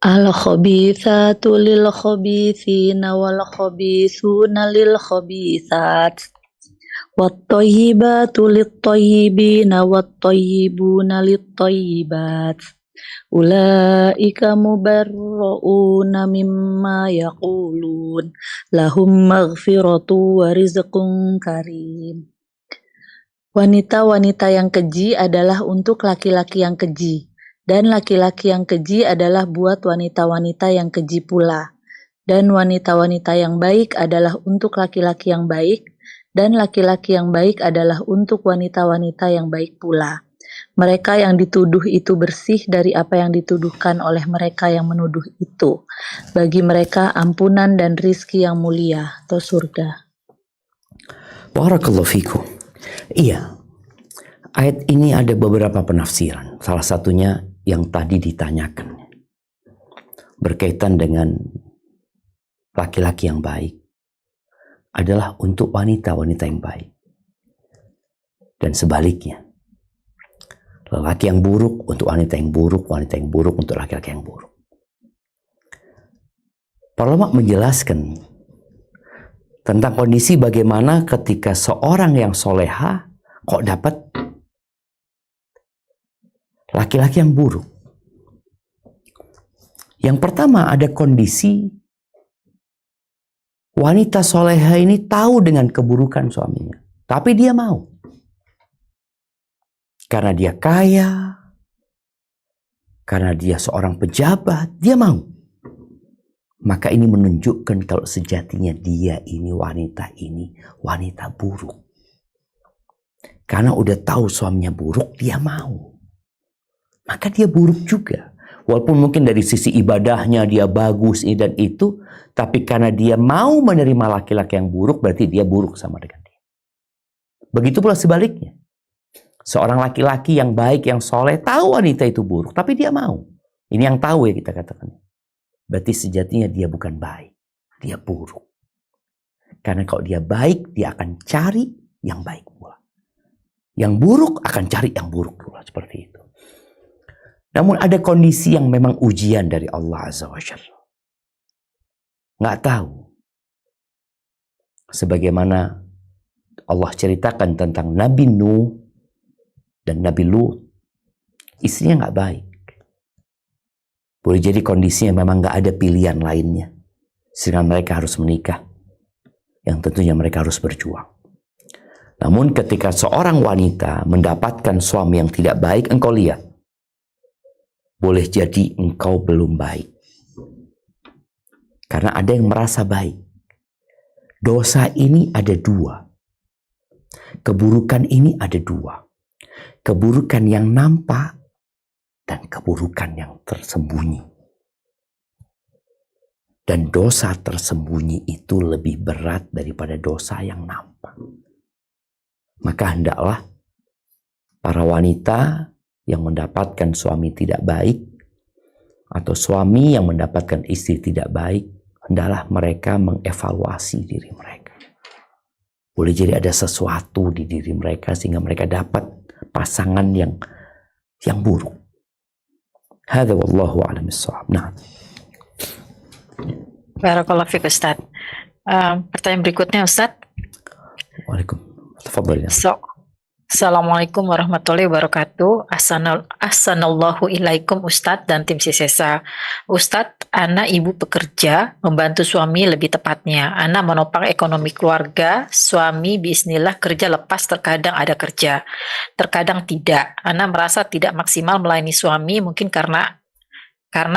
Al-khabithatu lil khabithina wal khabithuna lil khabithat. Wat-thayyibatu lit-thayyibina wat-thayyibuna lit-thayyibat. Ulaika mubarra'una mimma yaqulun. Lahum maghfiratu wa rizqun karim. Wanita-wanita yang keji adalah untuk laki-laki yang keji, dan laki-laki yang keji adalah buat wanita-wanita yang keji pula. Dan wanita-wanita yang baik adalah untuk laki-laki yang baik, dan laki-laki yang baik adalah untuk wanita-wanita yang baik pula. Mereka yang dituduh itu bersih dari apa yang dituduhkan oleh mereka yang menuduh itu. Bagi mereka ampunan dan rizki yang mulia atau surga. Barakallahu fikum. Iya, ayat ini ada beberapa penafsiran. Salah satunya yang tadi ditanyakan, berkaitan dengan laki-laki yang baik adalah untuk wanita-wanita yang baik. Dan sebaliknya, lelaki yang buruk untuk wanita yang buruk, wanita yang buruk untuk laki-laki yang buruk. Para ulama menjelaskan tentang kondisi bagaimana ketika seorang yang soleha kok dapat laki-laki yang buruk. Yang pertama ada kondisi wanita soleha ini tahu dengan keburukan suaminya, tapi dia mau. Karena dia kaya, karena dia seorang pejabat, dia mau. Maka ini menunjukkan kalau sejatinya dia ini wanita buruk. Karena udah tahu suaminya buruk, dia mau. Maka dia buruk juga. Walaupun mungkin dari sisi ibadahnya dia bagus ini dan itu, tapi karena dia mau menerima laki-laki yang buruk, berarti dia buruk sama dengan dia. Begitu pula sebaliknya. Seorang laki-laki yang baik, yang soleh, tahu wanita itu buruk, tapi dia mau. Ini yang tahu ya kita katakan. Berarti sejatinya dia bukan baik, dia buruk. Karena kalau dia baik, dia akan cari yang baik pula. Yang buruk akan cari yang buruk pula, seperti itu. Namun ada kondisi yang memang ujian dari Allah Azza wa Jalla. Nggak tahu. Sebagaimana Allah ceritakan tentang Nabi Nuh dan Nabi Lut. Istrinya nggak baik. Boleh jadi kondisinya memang nggak ada pilihan lainnya. Sehingga mereka harus menikah. Yang tentunya mereka harus berjuang. Namun ketika seorang wanita mendapatkan suami yang tidak baik, engkau lihat. Boleh jadi engkau belum baik. Karena ada yang merasa baik. Dosa ini ada dua. Keburukan ini ada dua. Keburukan yang nampak dan keburukan yang tersembunyi. Dan dosa tersembunyi itu lebih berat daripada dosa yang nampak. Maka hendaklah para wanita yang mendapatkan suami tidak baik atau suami yang mendapatkan istri tidak baik, hendaklah mereka mengevaluasi diri mereka. Boleh jadi ada sesuatu di diri mereka sehingga mereka dapat pasangan yang buruk. Hadza wallahu a'lam bissawab. Nah. Barakallahu fiik Ustaz. Pertanyaan berikutnya Ustadz. Waalaikumsalam. Tafadhal ya. Assalamualaikum warahmatullahi wabarakatuh. Assalamualaikum ilaikum Ustadz dan tim Sisesa. Ustadz, Ana ibu pekerja, membantu suami lebih tepatnya. Ana menopang ekonomi keluarga, suami bismillah kerja lepas, terkadang ada kerja, terkadang tidak. Ana merasa tidak maksimal melayani suami, mungkin karena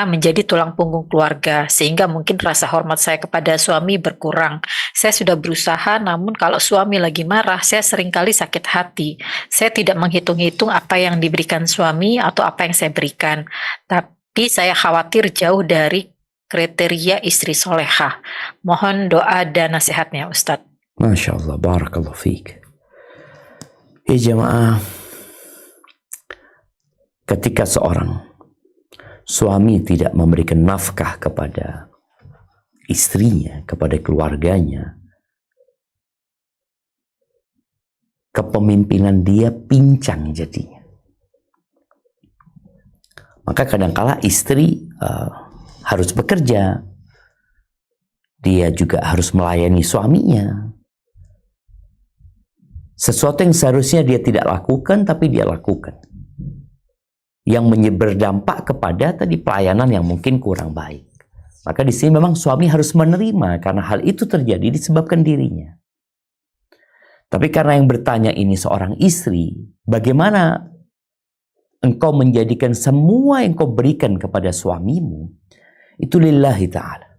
menjadi tulang punggung keluarga, sehingga mungkin rasa hormat saya kepada suami berkurang. Saya sudah berusaha, namun kalau suami lagi marah, saya seringkali sakit hati. Saya tidak menghitung-hitung apa yang diberikan suami atau apa yang saya berikan. Tapi saya khawatir jauh dari kriteria istri solehah. Mohon doa dan nasihatnya, Ustadz. Masya Allah, barakallahu fiik. Ya jemaah, ketika seorang suami tidak memberikan nafkah kepada istrinya, kepada keluarganya, kepemimpinan dia pincang jadinya. Maka kadangkala istri harus bekerja, dia juga harus melayani suaminya. Sesuatu yang seharusnya dia tidak lakukan, tapi dia lakukan. Yang berdampak kepada tadi pelayanan yang mungkin kurang baik. Maka di sini memang suami harus menerima karena hal itu terjadi disebabkan dirinya. Tapi karena yang bertanya ini seorang istri, bagaimana engkau menjadikan semua yang kau berikan kepada suamimu itu lillahi ta'ala.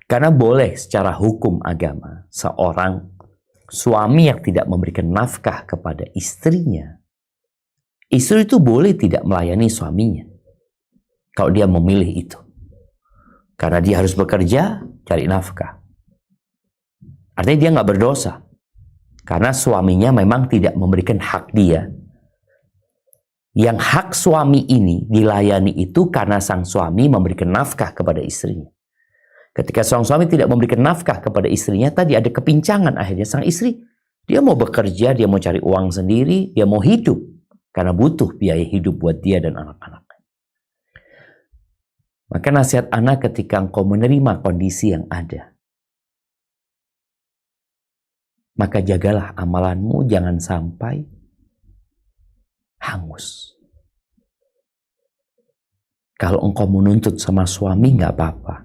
Karena boleh secara hukum agama seorang suami yang tidak memberikan nafkah kepada istrinya, istri itu boleh tidak melayani suaminya kalau dia memilih itu. Karena dia harus bekerja, cari nafkah. Artinya dia nggak berdosa. Karena suaminya memang tidak memberikan hak dia. Yang hak suami ini dilayani itu karena sang suami memberikan nafkah kepada istrinya. Ketika sang suami tidak memberikan nafkah kepada istrinya, tadi ada kepincangan akhirnya sang istri. Dia mau bekerja, dia mau cari uang sendiri, dia mau hidup. Karena butuh biaya hidup buat dia dan anak-anak. Maka nasihat anak ketika engkau menerima kondisi yang ada, maka jagalah amalanmu jangan sampai hangus. Kalau engkau menuntut sama suami nggak apa-apa.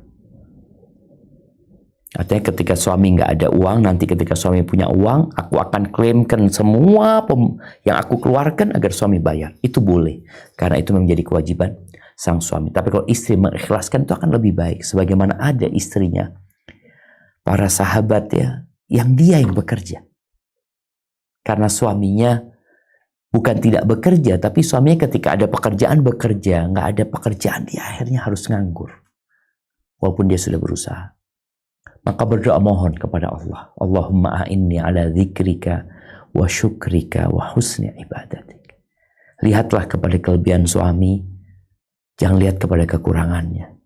Artinya ketika suami nggak ada uang, nanti ketika suami punya uang, aku akan klaimkan semua yang aku keluarkan agar suami bayar. Itu boleh, karena itu menjadi kewajiban sang suami. Tapi kalau istri mengikhlaskan itu akan lebih baik. Sebagaimana ada istrinya, para sahabat ya, yang dia yang bekerja. Karena suaminya bukan tidak bekerja, tapi suaminya ketika ada pekerjaan bekerja, nggak ada pekerjaan dia akhirnya harus nganggur. Walaupun dia sudah berusaha. Maka berdoa mohon kepada Allah. Allahumma a'inni ala dzikrika wa syukrika wa husni ibadatik. Lihatlah kepada kelebihan suami. Jangan lihat kepada kekurangannya.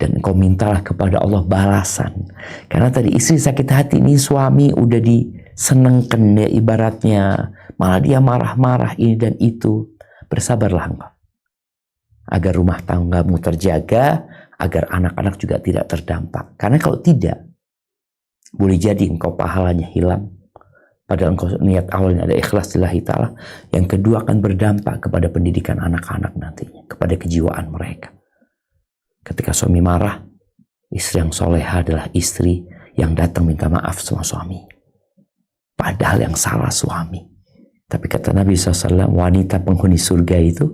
Dan engkau mintalah kepada Allah balasan. Karena tadi istri sakit hati ini suami udah disenengkan ya ibaratnya. Malah dia marah-marah ini dan itu. Bersabarlah engkau. Agar rumah tanggamu terjaga. Agar anak-anak juga tidak terdampak. Karena kalau tidak, boleh jadi engkau pahalanya hilang. Padahal engkau niat awalnya ada ikhlas lillahi ta'ala. Yang kedua akan berdampak kepada pendidikan anak-anak nantinya. Kepada kejiwaan mereka. Ketika suami marah, istri yang soleha adalah istri yang datang minta maaf sama suami. Padahal yang salah suami. Tapi kata Nabi SAW, wanita penghuni surga itu,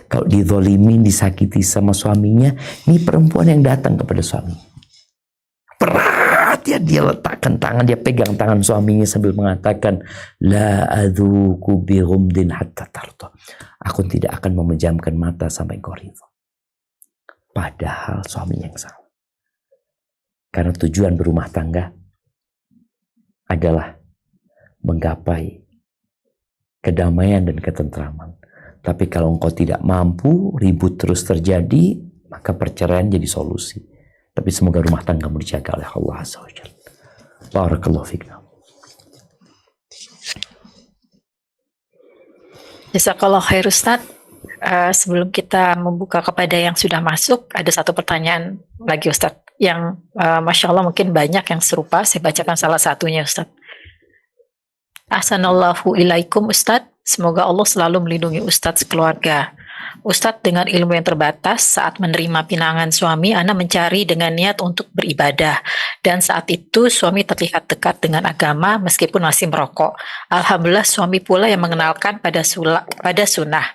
kalau dizolimin, disakiti sama suaminya, ini perempuan yang datang kepada suami. Berat ya, dia letakkan tangan, dia pegang tangan suaminya sambil mengatakan, La adzuku bi ghumdin hatta tarda. Aku tidak akan memejamkan mata sampai kau ridha. Padahal suami yang salah. Karena tujuan berumah tangga adalah menggapai kedamaian dan ketentraman. Tapi kalau engkau tidak mampu, ribut terus terjadi, maka perceraian jadi solusi. Tapi semoga rumah tanggamu dijaga oleh Allah Azza wa Jalla. Barakallahu fikum. Jazakallah khair Ustadz. Sebelum kita membuka kepada yang sudah masuk, ada satu pertanyaan lagi Ustadz. yang Masya Allah mungkin banyak yang serupa. Saya bacakan salah satunya, Ustadz. Ahsanallahu ilaikum, Ustadz. Semoga Allah selalu melindungi Ustadz sekeluarga. Ustadz, dengan ilmu yang terbatas, saat menerima pinangan suami, Ana mencari dengan niat untuk beribadah. Dan saat itu suami terlihat dekat dengan agama meskipun masih merokok. Alhamdulillah suami pula yang mengenalkan pada sunnah.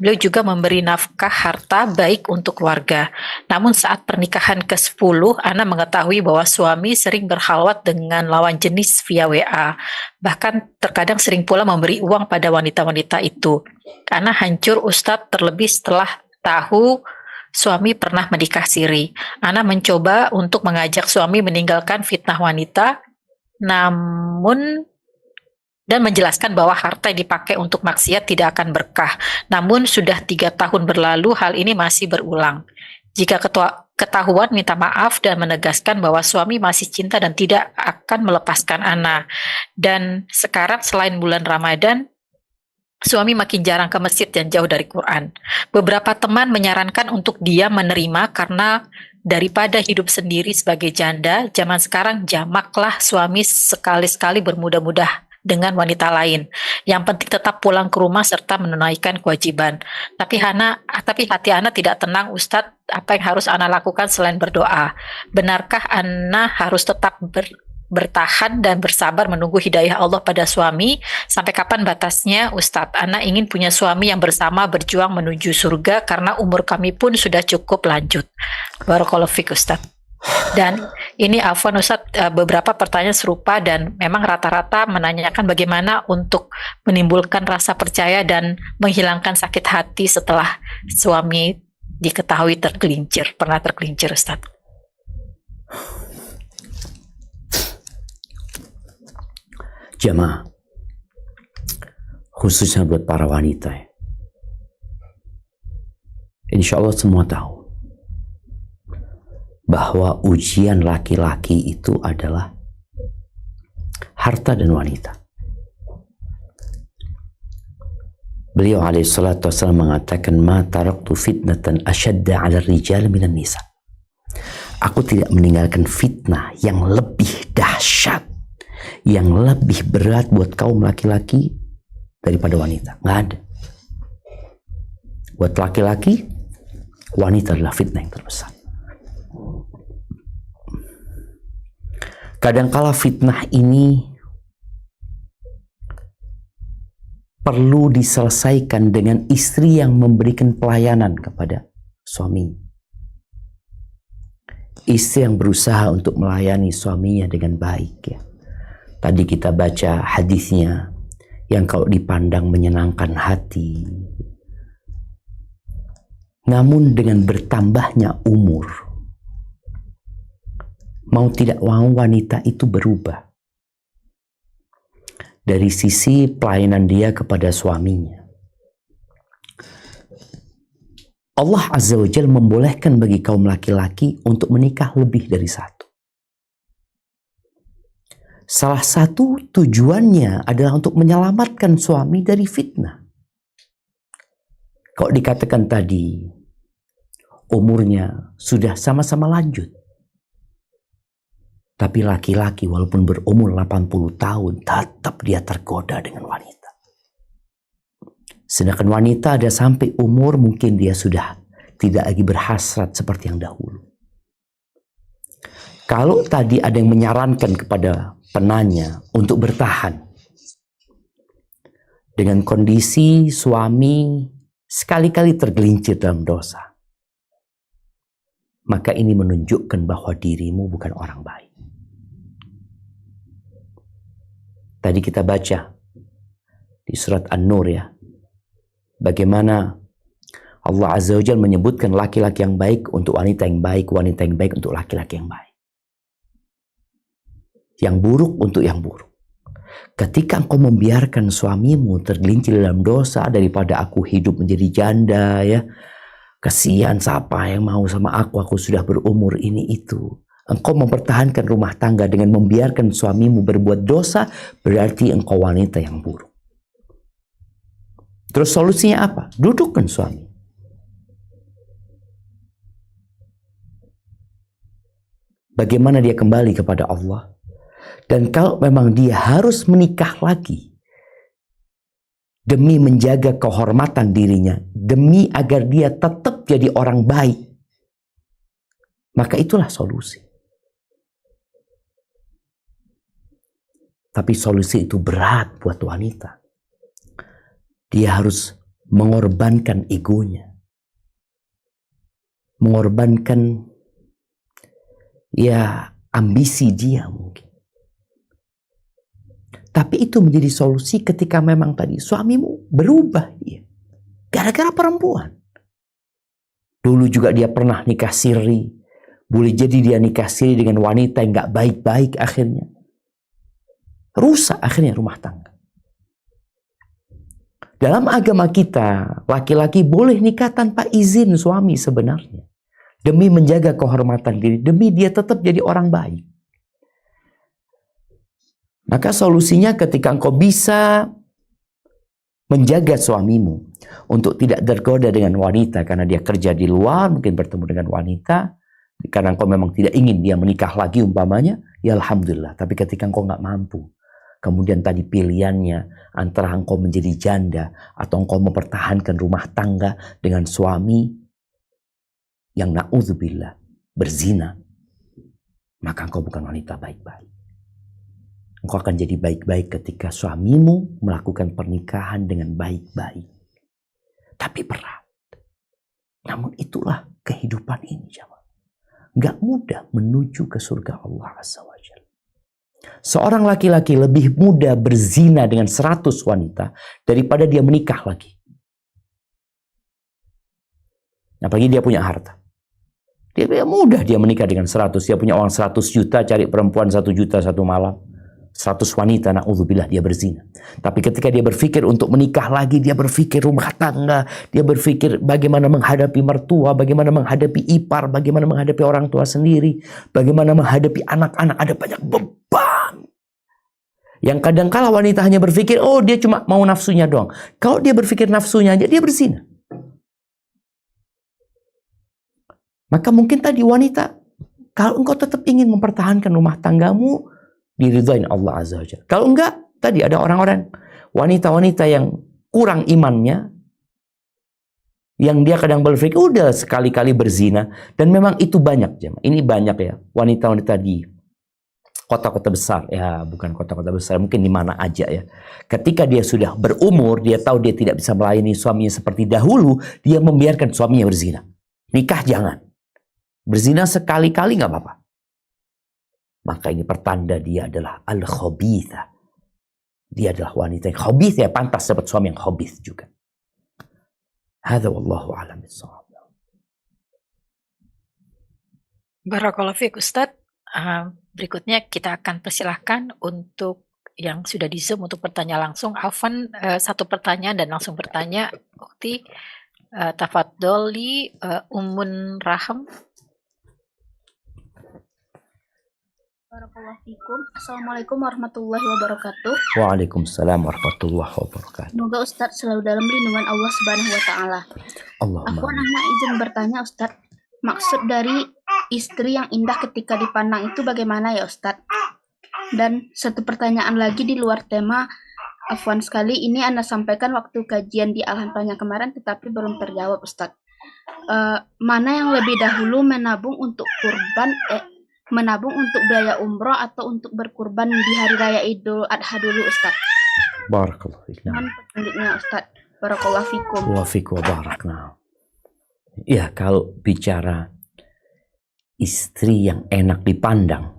Beliau juga memberi nafkah harta baik untuk keluarga. Namun saat pernikahan ke-10, Ana mengetahui bahwa suami sering berkhalwat dengan lawan jenis via WA. Bahkan terkadang sering pula memberi uang pada wanita-wanita itu. Karena hancur Ustadz, terlebih setelah tahu suami pernah menikah siri. Ana mencoba untuk mengajak suami meninggalkan fitnah wanita, namun dan menjelaskan bahwa harta yang dipakai untuk maksiat tidak akan berkah. Namun sudah 3 tahun berlalu, hal ini masih berulang. Jika ketahuan, minta maaf dan menegaskan bahwa suami masih cinta dan tidak akan melepaskan Ana. Dan sekarang selain bulan Ramadan, suami makin jarang ke masjid dan jauh dari Quran. Beberapa teman menyarankan untuk dia menerima karena daripada hidup sendiri sebagai janda, zaman sekarang jamaklah suami sekali-sekali bermudah-mudah dengan wanita lain. Yang penting tetap pulang ke rumah serta menunaikan kewajiban. Tapi hati Ana tidak tenang, Ustadz. Apa yang harus Ana lakukan selain berdoa? Benarkah Ana harus tetap bertahan dan bersabar menunggu hidayah Allah pada suami? Sampai kapan batasnya, Ustadz? Ana ingin punya suami yang bersama berjuang menuju surga karena umur kami pun sudah cukup lanjut. Barakallahu fiik, Ustadz. Dan ini afwan Ustadz, beberapa pertanyaan serupa dan memang rata-rata menanyakan bagaimana untuk menimbulkan rasa percaya dan menghilangkan sakit hati setelah suami diketahui pernah tergelincir, Ustadz. Jamaah, khususnya buat para wanita, insya Allah semua tahu bahwa ujian laki-laki itu adalah harta dan wanita. Beliau alaihissalatu wassalam mengatakan, ma taraktu fitnatan asyadda ala rijal minan nisa. Aku tidak meninggalkan fitnah yang lebih dahsyat, yang lebih berat buat kaum laki-laki daripada wanita. Nggak ada. Buat laki-laki, wanita adalah fitnah yang terbesar. Kadangkala fitnah ini perlu diselesaikan dengan istri yang memberikan pelayanan kepada suami. Istri yang berusaha untuk melayani suaminya dengan baik, ya. Tadi kita baca hadisnya yang kalau dipandang menyenangkan hati. Namun dengan bertambahnya umur, mau tidak mau wanita itu berubah dari sisi pelayanan dia kepada suaminya. Allah Azza wa Jalla membolehkan bagi kaum laki-laki untuk menikah lebih dari satu. Salah satu tujuannya adalah untuk menyelamatkan suami dari fitnah. Kalau dikatakan tadi umurnya sudah sama-sama lanjut, tapi laki-laki walaupun berumur 80 tahun tetap dia tergoda dengan wanita. Sedangkan wanita ada sampai umur mungkin dia sudah tidak lagi berhasrat seperti yang dahulu. Kalau tadi ada yang menyarankan kepada penanya untuk bertahan dengan kondisi suami sekali-kali tergelincir dalam dosa, maka ini menunjukkan bahwa dirimu bukan orang baik. Tadi kita baca di surat An-Nur, ya, bagaimana Allah Azza wa Jalla menyebutkan laki-laki yang baik untuk wanita yang baik, wanita yang baik untuk laki-laki yang baik, yang buruk untuk yang buruk. Ketika engkau membiarkan suamimu tergelincir dalam dosa, daripada aku hidup menjadi janda, ya, kasihan siapa yang mau sama aku sudah berumur ini itu. Engkau mempertahankan rumah tangga dengan membiarkan suamimu berbuat dosa, berarti engkau wanita yang buruk. Terus solusinya apa? Dudukkan suami. bagaimana dia kembali kepada Allah. Dan kalau memang dia harus menikah lagi demi menjaga kehormatan dirinya, demi agar dia tetap jadi orang baik, maka itulah solusi. Tapi solusi itu berat buat wanita. Dia harus mengorbankan egonya, mengorbankan ya ambisi dia mungkin. Tapi itu menjadi solusi ketika memang tadi suamimu berubah dia. Gara-gara perempuan. Dulu juga dia pernah nikah siri. Boleh jadi dia nikah siri dengan wanita yang gak baik-baik akhirnya. Rusak akhirnya rumah tangga. Dalam agama kita, laki-laki boleh nikah tanpa izin suami sebenarnya. Demi menjaga kehormatan diri. Demi dia tetap jadi orang baik. Maka solusinya ketika engkau bisa menjaga suamimu untuk tidak tergoda dengan wanita karena dia kerja di luar, mungkin bertemu dengan wanita, karena engkau memang tidak ingin dia menikah lagi umpamanya, ya alhamdulillah. Tapi ketika engkau nggak mampu, kemudian tadi pilihannya antara engkau menjadi janda atau engkau mempertahankan rumah tangga dengan suami yang na'udzubillah berzina, maka engkau bukan wanita baik-baik. Engkau akan jadi baik-baik ketika suamimu melakukan pernikahan dengan baik-baik. Tapi berat. Namun itulah kehidupan ini, jemaah. Gak mudah menuju ke surga Allah Azza wa Jalla. Seorang laki-laki lebih mudah berzina dengan 100 wanita daripada dia menikah lagi. Apalagi dia punya harta. Dia mudah dia menikah dengan 100. Dia punya uang 100 juta, cari perempuan 1 juta satu malam. 100 wanita, na'udzubillah, dia berzina. Tapi ketika dia berpikir untuk menikah lagi, dia berpikir rumah tangga, dia berpikir bagaimana menghadapi mertua, bagaimana menghadapi ipar, bagaimana menghadapi orang tua sendiri, bagaimana menghadapi anak-anak, ada banyak beban. Yang kadang-kala wanita hanya berpikir, oh dia cuma mau nafsunya doang. Kalau dia berpikir nafsunya aja, dia berzina. Maka mungkin tadi wanita, kalau engkau tetap ingin mempertahankan rumah tanggamu, diridhain Allah Azza wa Jalla. Kalau enggak, tadi ada orang-orang, wanita-wanita yang kurang imannya, yang dia kadang berpikir, udah sekali-kali berzina, dan memang itu banyak, jemaah. Ini banyak ya, wanita-wanita di kota-kota besar, ya bukan kota-kota besar, mungkin di mana aja ya. Ketika dia sudah berumur, dia tahu dia tidak bisa melayani suaminya seperti dahulu, dia membiarkan suaminya berzina. Nikah jangan. Berzina sekali-kali nggak apa-apa. Maka ini pertanda dia adalah al-khabitha. Dia adalah wanita yang khabith, ya pantas dapat suami yang khabith juga. Hadza wallahu a'lam bissawab. Barakallahu fiik Ustadz. Berikutnya kita akan persilahkan untuk yang sudah di Zoom untuk bertanya langsung. Afwan, satu pertanyaan dan langsung bertanya. Ukti, tafadholi, Ummun Raham. Barakallahu fikum. Assalamualaikum warahmatullahi wabarakatuh. Waalaikumsalam warahmatullahi wabarakatuh. Semoga Ustadz selalu dalam lindungan Allah Subhanahu wa taala. Allahumma Aku amin. anak izin bertanya Ustadz, maksud dari istri yang indah ketika dipandang itu bagaimana ya Ustadz? Dan satu pertanyaan lagi di luar tema, afwan sekali, ini Anda sampaikan waktu kajian di Al-Hanfalnya kemarin tetapi belum terjawab Ustadz. Mana yang lebih dahulu menabung untuk menabung untuk biaya umroh atau untuk berkurban di hari raya Idul Adha dulu Ustadz? Barakallahu fiik. Mohon petunjuknya Ustadz. Barakallahu fikum. Wa fiik wa barakna. Ya, kalau bicara istri yang enak dipandang,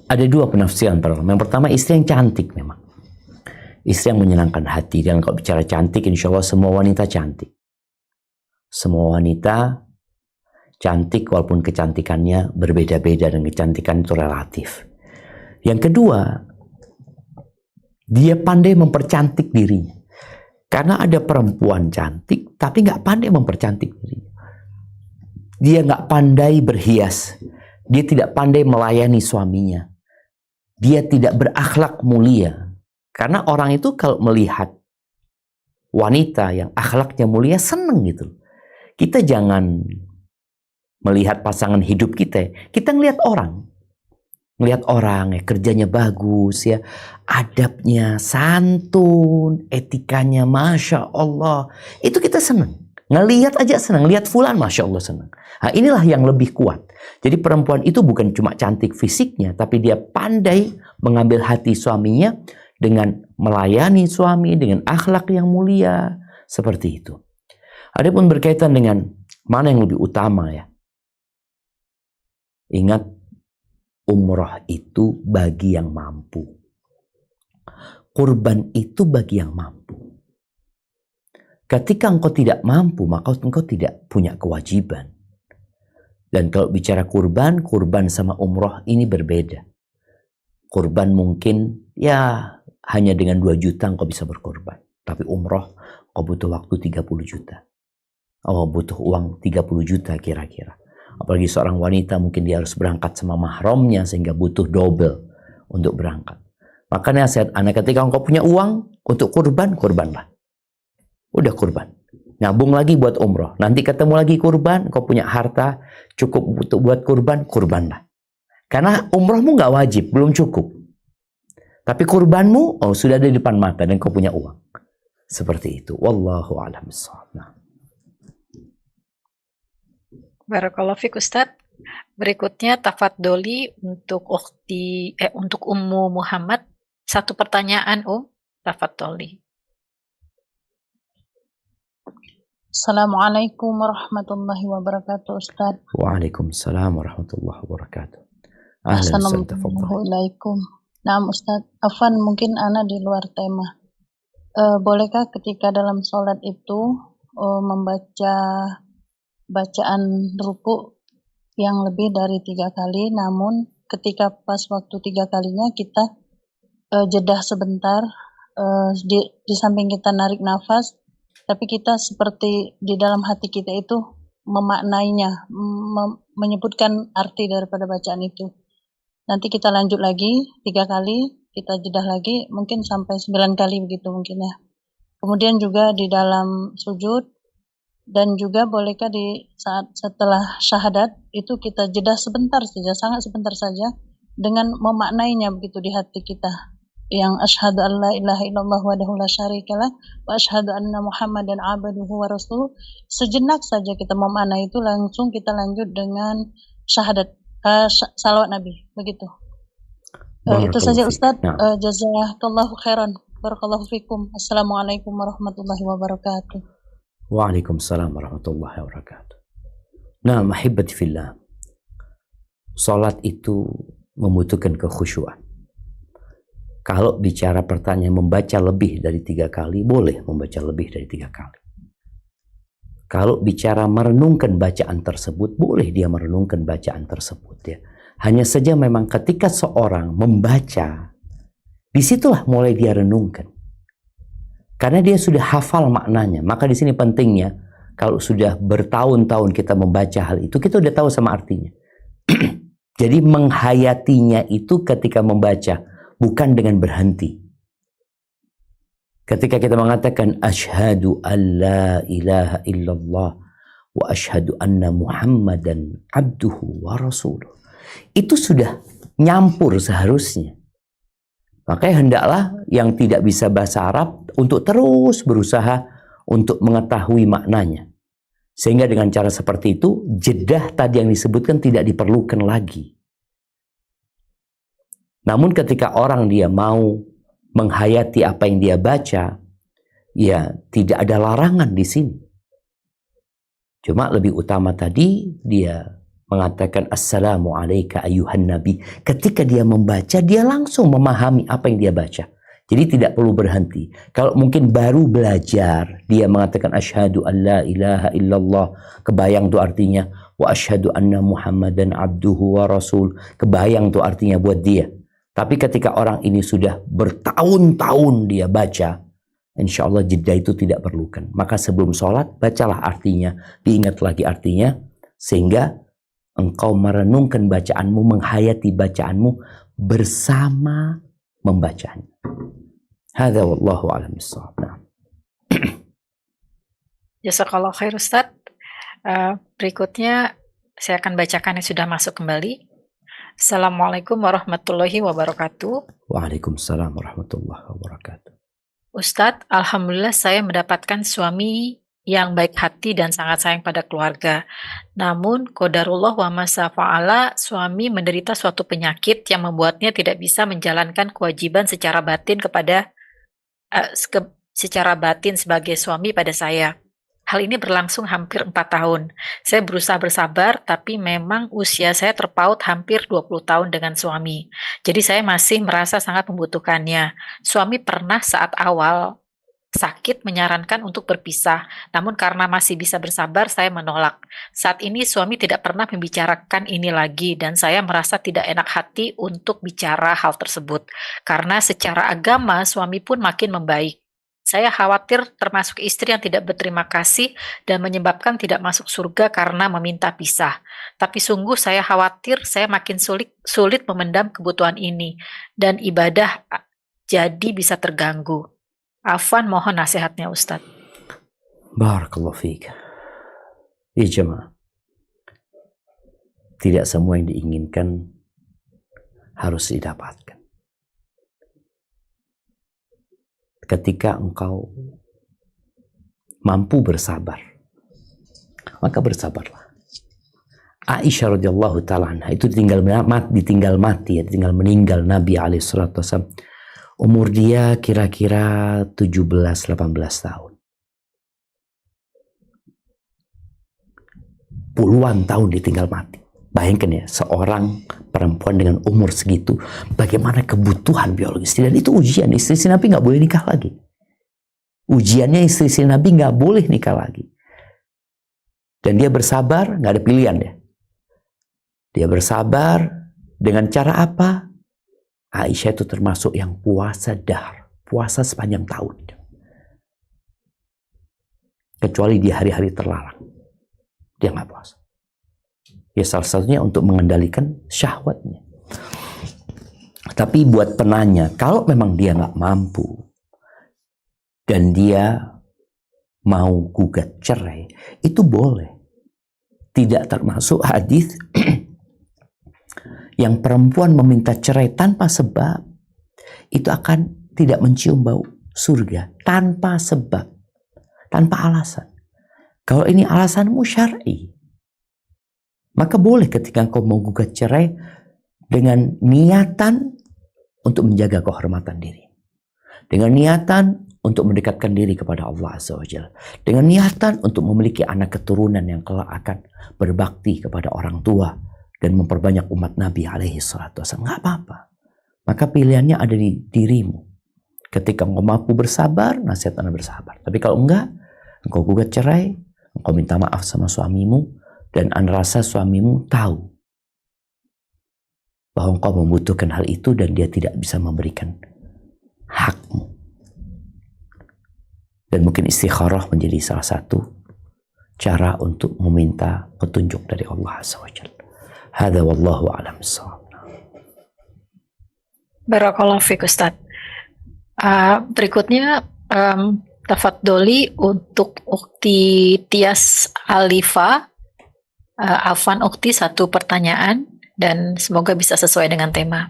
ada dua penafsiran. Yang pertama, istri yang cantik memang. Istri yang menyenangkan hati. Dan kalau bicara cantik, insya Allah semua wanita cantik. Semua wanita cantik walaupun kecantikannya berbeda-beda dan kecantikan itu relatif. Yang kedua, dia pandai mempercantik dirinya. Karena ada perempuan cantik tapi nggak pandai mempercantik dirinya. Dia nggak pandai berhias. Dia tidak pandai melayani suaminya. Dia tidak berakhlak mulia. Karena orang itu kalau melihat wanita yang akhlaknya mulia seneng gitu. Kita jangan melihat pasangan hidup kita, kita ngelihat orang. Ngelihat orang ya, kerjanya bagus ya, adabnya santun, etikanya Masya Allah. Itu kita senang. Ngelihat aja senang, lihat fulan Masya Allah senang. Nah, inilah yang lebih kuat. Jadi perempuan itu bukan cuma cantik fisiknya, tapi dia pandai mengambil hati suaminya dengan melayani suami, dengan akhlak yang mulia. Seperti itu. Adapun berkaitan dengan mana yang lebih utama ya. Ingat, umroh itu bagi yang mampu. Kurban itu bagi yang mampu. Ketika engkau tidak mampu, maka engkau tidak punya kewajiban. Dan kalau bicara kurban, kurban sama umroh ini berbeda. Kurban mungkin ya hanya dengan 2 juta engkau bisa berkorban. Tapi umroh engkau butuh waktu 30 juta. Oh, butuh uang 30 juta kira-kira. Apalagi seorang wanita mungkin dia harus berangkat sama mahramnya sehingga butuh double untuk berangkat. Makanya nasihat anak, ketika engkau punya uang untuk kurban, kurbanlah. Udah kurban. Nyambung lagi buat umroh. Nanti ketemu lagi kurban, engkau punya harta cukup untuk buat kurban, kurbanlah. Karena umrohmu nggak wajib, belum cukup. Tapi kurbanmu sudah ada di depan mata dan engkau punya uang. Seperti itu. Wallahu a'lam bishawab. Nah. Barakallahu fiik Ustadz. Berikutnya tafadholi untuk untuk Ummu Muhammad. 1 pertanyaan, tafadholi. Assalamualaikum warahmatullahi wabarakatuh, Ustaz. Waalaikumsalam warahmatullahi wabarakatuh. Ahlan Ustaz, tafadhal. Assalamualaikum. Nah, Ustaz, afwan mungkin ana di luar tema. Bolehkah ketika dalam sholat itu membaca bacaan ruku yang lebih dari 3 kali, namun ketika pas waktu 3 kalinya kita jeda sebentar, di samping kita narik nafas, tapi kita seperti di dalam hati kita itu memaknainya, menyebutkan arti daripada bacaan itu. Nanti kita lanjut lagi 3 kali, kita jeda lagi, mungkin sampai 9 kali begitu mungkin ya. Kemudian juga di dalam sujud, dan juga bolehkah di saat setelah syahadat itu kita jeda sebentar saja, sangat sebentar saja, dengan memaknainya begitu di hati kita. Yang asyhadu an la ilaha illallah wahdahu la syarikalah wa asyhadu anna Muhammadan abduhu wa rasuluh. Sejenak saja kita memaknai itu, langsung kita lanjut dengan syahadat, salawat Nabi begitu. Itu saja Ustaz. Jazakallahu khairan. Barakallahu fikum. Assalamualaikum warahmatullahi wabarakatuh. Waalaikumsalam warahmatullahi wabarakatuh. Nah, mahibbati fillah. Salat itu membutuhkan kekhusyuan. Kalau bicara pertanyaan membaca lebih dari 3 kali, boleh membaca lebih dari 3 kali. Kalau bicara merenungkan bacaan tersebut, boleh dia merenungkan bacaan tersebut ya. Hanya saja memang ketika seorang membaca, disitulah mulai dia renungkan. Karena dia sudah hafal maknanya. Maka di sini pentingnya, kalau sudah bertahun-tahun kita membaca hal itu, kita udah tahu sama artinya. Jadi menghayatinya itu ketika membaca, bukan dengan berhenti. Ketika kita mengatakan asyhadu an la ilaha illallah wa asyhadu anna Muhammadan abduhu wa rasuluh, itu sudah nyampur seharusnya. Makanya hendaklah yang tidak bisa bahasa Arab untuk terus berusaha untuk mengetahui maknanya. Sehingga dengan cara seperti itu, jedah tadi yang disebutkan tidak diperlukan lagi. Namun ketika orang dia mau menghayati apa yang dia baca, ya tidak ada larangan di sini. Cuma lebih utama tadi dia mengatakan assalamu alayka ayyuhan nabi. Ketika dia membaca, dia langsung memahami apa yang dia baca. Jadi tidak perlu berhenti. Kalau mungkin baru belajar, dia mengatakan asyhadu an la ilaha illallah, kebayang tuh artinya, wa asyhadu anna Muhammadan abduhu wa rasul, kebayang tuh artinya buat dia. Tapi ketika orang ini sudah bertahun-tahun dia baca, insya Allah jeda itu tidak perlukan. Maka sebelum sholat, bacalah artinya, diingat lagi artinya, sehingga engkau merenungkan bacaanmu, menghayati bacaanmu bersama membacanya. Hadza wallahu a'lam bishawab. Jazakallahu khair Ustaz. Berikutnya Saya akan bacakan yang sudah masuk kembali. Assalamualaikum warahmatullahi wabarakatuh. Waalaikumsalam warahmatullahi wabarakatuh. Ustadz, Alhamdulillah saya mendapatkan suami yang baik hati dan sangat sayang pada keluarga. Namun, qadarullah wa ma syafa'ala, suami menderita suatu penyakit yang membuatnya tidak bisa menjalankan kewajiban secara batin secara batin sebagai suami pada saya. Hal ini berlangsung hampir 4 tahun. Saya berusaha bersabar, tapi memang usia saya terpaut hampir 20 tahun dengan suami. Jadi saya masih merasa sangat membutuhkannya. Suami pernah saat awal sakit menyarankan untuk berpisah, namun karena masih bisa bersabar, saya menolak. Saat ini suami tidak pernah membicarakan ini lagi, dan saya merasa tidak enak hati untuk bicara hal tersebut. Karena secara agama, suami pun makin membaik. Saya khawatir termasuk istri yang tidak berterima kasih dan menyebabkan tidak masuk surga karena meminta pisah. Tapi sungguh saya khawatir saya makin sulit memendam kebutuhan ini dan ibadah jadi bisa terganggu. Afwan, mohon nasihatnya Ustadz. Barakallahu fiik. Ya jemaah, tidak semua yang diinginkan harus didapatkan. Ketika engkau mampu bersabar, maka bersabarlah. Aisyah radhiyallahu taala anha itu ditinggal meninggal Nabi alaihi salatu wasallam. Umur dia kira-kira 17-18 tahun. Puluhan tahun ditinggal mati. Bayangkan ya, seorang perempuan dengan umur segitu, bagaimana kebutuhan biologis. Dan itu ujian, istri Nabi nggak boleh nikah lagi. Ujiannya istri Nabi nggak boleh nikah lagi. Dan dia bersabar, nggak ada pilihan ya. Dia bersabar dengan cara apa? Aisyah itu termasuk yang puasa dahr, puasa sepanjang tahun. Kecuali di hari-hari terlarang, dia nggak puasa. Ya salah satunya untuk mengendalikan syahwatnya. Tapi buat penanya, kalau memang dia nggak mampu dan dia mau gugat cerai, itu boleh. Tidak termasuk hadis yang perempuan meminta cerai tanpa sebab itu akan tidak mencium bau surga tanpa sebab, tanpa alasan. Kalau ini alasanmu syar'i, maka boleh ketika engkau mau gugat cerai dengan niatan untuk menjaga kehormatan diri. Dengan niatan untuk mendekatkan diri kepada Allah Azza wa Jalla. Dengan niatan untuk memiliki anak keturunan yang kelak akan berbakti kepada orang tua dan memperbanyak umat Nabi alaihi salatu wasallam. Nggak apa-apa. Maka pilihannya ada di dirimu. Ketika engkau mampu bersabar, nasihat Anda bersabar. Tapi kalau enggak, engkau gugat cerai, engkau minta maaf sama suamimu, dan Anda rasa suamimu tahu bahwa engkau membutuhkan hal itu dan dia tidak bisa memberikan hakmu. Dan mungkin istikharah menjadi salah satu cara untuk meminta petunjuk dari Allah Azza wa Jalla. Hadza wallahu a'lam bissawab. Barakallahu fiik Ustadz. Berikutnya tafadholi untuk Ukti Tias Alifa. Afwan Ukti, satu pertanyaan dan semoga bisa sesuai dengan tema.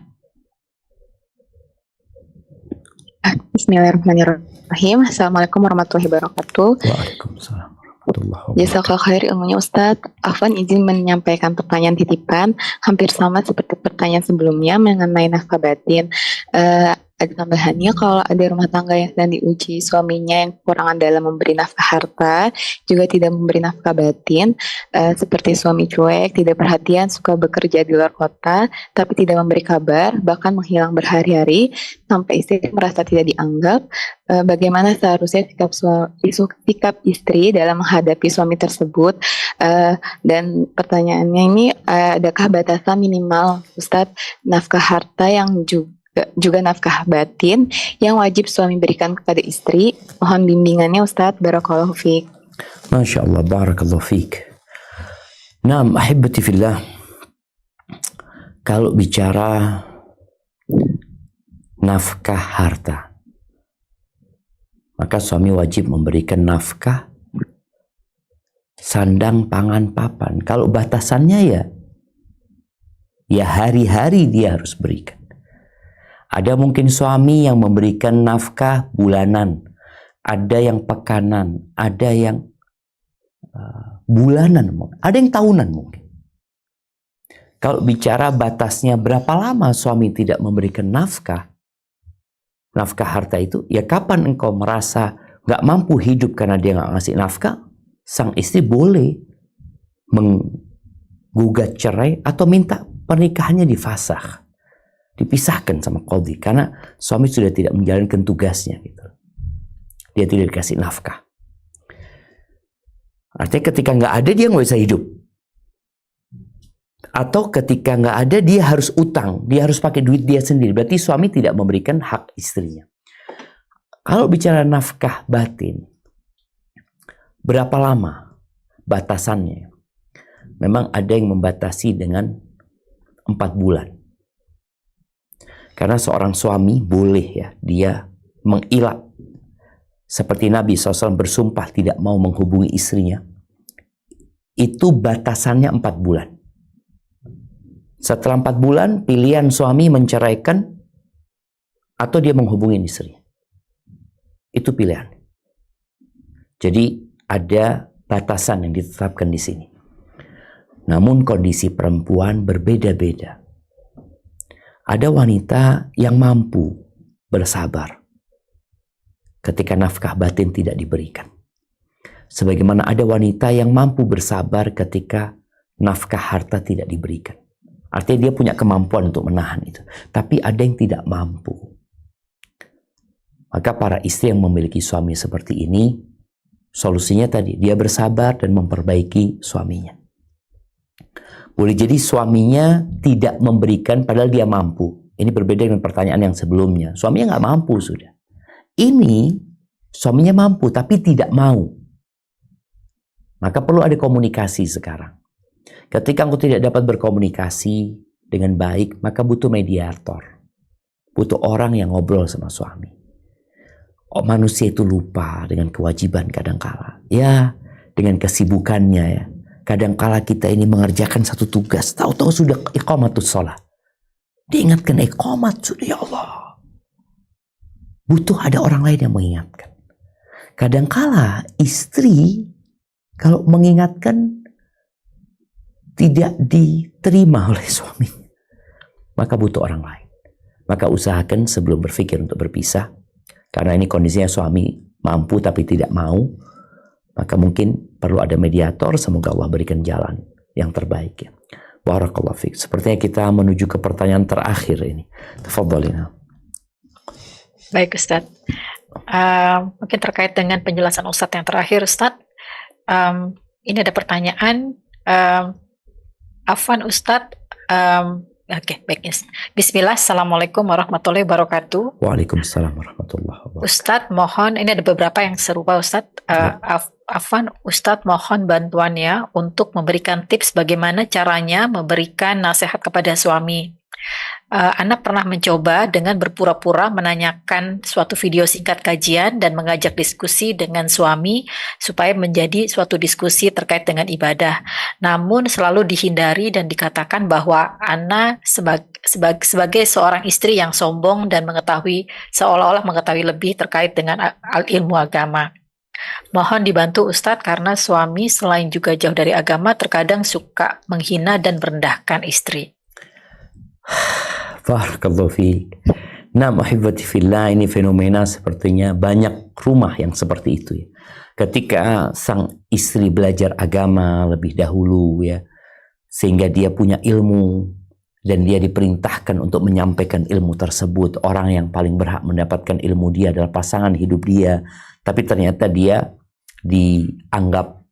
Bismillahirrahmanirrahim. Assalamualaikum warahmatullahi wabarakatuh. Waalaikumsalam warahmatullahi wabarakatuh. Jazakallahu khair ilmunya Ustadz. Afwan izin menyampaikan pertanyaan titipan hampir sama seperti pertanyaan sebelumnya mengenai nafkah batin. Ada tambahannya, kalau ada rumah tangga yang sedang diuji suaminya yang kekurangan dalam memberi nafkah harta, juga tidak memberi nafkah batin, seperti suami cuek, tidak perhatian, suka bekerja di luar kota, tapi tidak memberi kabar, bahkan menghilang berhari-hari, sampai istri merasa tidak dianggap. Bagaimana seharusnya sikap istri dalam menghadapi suami tersebut? Dan pertanyaannya ini, adakah batasan minimal Ustadz nafkah harta yang juga nafkah batin yang wajib suami berikan kepada istri? Mohon bimbingannya Ustadz. Barakallahu fiik. Masya Allah, barakallahu fiik. Naam, ahibati fillah. Kalau bicara nafkah harta, maka suami wajib memberikan nafkah sandang, pangan, papan. Kalau batasannya ya hari-hari dia harus berikan. Ada mungkin suami yang memberikan nafkah bulanan, ada yang pekanan, ada yang bulanan, ada yang tahunan mungkin. Kalau bicara batasnya berapa lama suami tidak memberikan nafkah harta itu, ya kapan engkau merasa gak mampu hidup karena dia gak ngasih nafkah, sang istri boleh menggugat cerai atau minta pernikahannya difasakh, dipisahkan sama qadhi, karena suami sudah tidak menjalankan tugasnya gitu. Dia tidak dikasih nafkah. Artinya ketika nggak ada dia nggak bisa hidup. Atau ketika nggak ada dia harus utang, dia harus pakai duit dia sendiri. Berarti suami tidak memberikan hak istrinya. Kalau bicara nafkah batin, berapa lama batasannya? Memang ada yang membatasi dengan 4 bulan. Karena seorang suami boleh ya, dia mengilak. Seperti Nabi SAW bersumpah tidak mau menghubungi istrinya. Itu batasannya 4 bulan. Setelah 4 bulan, pilihan suami menceraikan atau dia menghubungi istrinya. Itu pilihan. Jadi ada batasan yang ditetapkan di sini. Namun kondisi perempuan berbeda-beda. Ada wanita yang mampu bersabar ketika nafkah batin tidak diberikan. Sebagaimana ada wanita yang mampu bersabar ketika nafkah harta tidak diberikan. Artinya dia punya kemampuan untuk menahan itu. Tapi ada yang tidak mampu. Maka para istri yang memiliki suami seperti ini, solusinya tadi, dia bersabar dan memperbaiki suaminya. Boleh jadi suaminya tidak memberikan padahal dia mampu. Ini berbeda dengan pertanyaan yang sebelumnya. Suaminya nggak mampu sudah. Ini suaminya mampu tapi tidak mau. Maka perlu ada komunikasi sekarang. Ketika engkau tidak dapat berkomunikasi dengan baik, maka butuh mediator. Butuh orang yang ngobrol sama suami. Oh, manusia itu lupa dengan kewajiban kadangkala. Ya, dengan kesibukannya ya. Kadangkala kita ini mengerjakan satu tugas, tahu-tahu sudah iqamatus shalah. Diingatkan iqamat sudah, ya Allah. Butuh ada orang lain yang mengingatkan. Kadangkala istri kalau mengingatkan tidak diterima oleh suami, maka butuh orang lain. Maka usahakan sebelum berpikir untuk berpisah, karena ini kondisinya suami mampu tapi tidak mau, maka mungkin perlu ada mediator. Semoga Allah berikan jalan yang terbaik ya. Barakallahu fiik. Sepertinya kita menuju ke pertanyaan terakhir ini. Tafadhalina. Baik Ustadz. Mungkin terkait dengan penjelasan Ustadz yang terakhir Ustadz. Ini ada pertanyaan. Afwan Ustadz. Oke, baik. Bismillah, Assalamualaikum warahmatullahi wabarakatuh. Waalaikumsalam warahmatullahi wabarakatuh. Ustadz mohon, ini ada beberapa yang serupa Ustadz. Afwan Ustadz mohon bantuannya untuk memberikan tips bagaimana caranya memberikan nasihat kepada suami. Ana pernah mencoba dengan berpura-pura menanyakan suatu video singkat kajian dan mengajak diskusi dengan suami supaya menjadi suatu diskusi terkait dengan ibadah. Namun selalu dihindari dan dikatakan bahwa Ana sebagai seorang istri yang sombong dan seolah-olah mengetahui lebih terkait dengan ilmu agama. Mohon dibantu Ustadz karena suami selain juga jauh dari agama terkadang suka menghina dan merendahkan istri. Barakallahu fiik. Nah, muhibbati fillah, ini fenomena sepertinya banyak rumah yang seperti itu ya. Ketika sang istri belajar agama lebih dahulu ya, sehingga dia punya ilmu dan dia diperintahkan untuk menyampaikan ilmu tersebut, orang yang paling berhak mendapatkan ilmu dia adalah pasangan hidup dia, tapi ternyata dia dianggap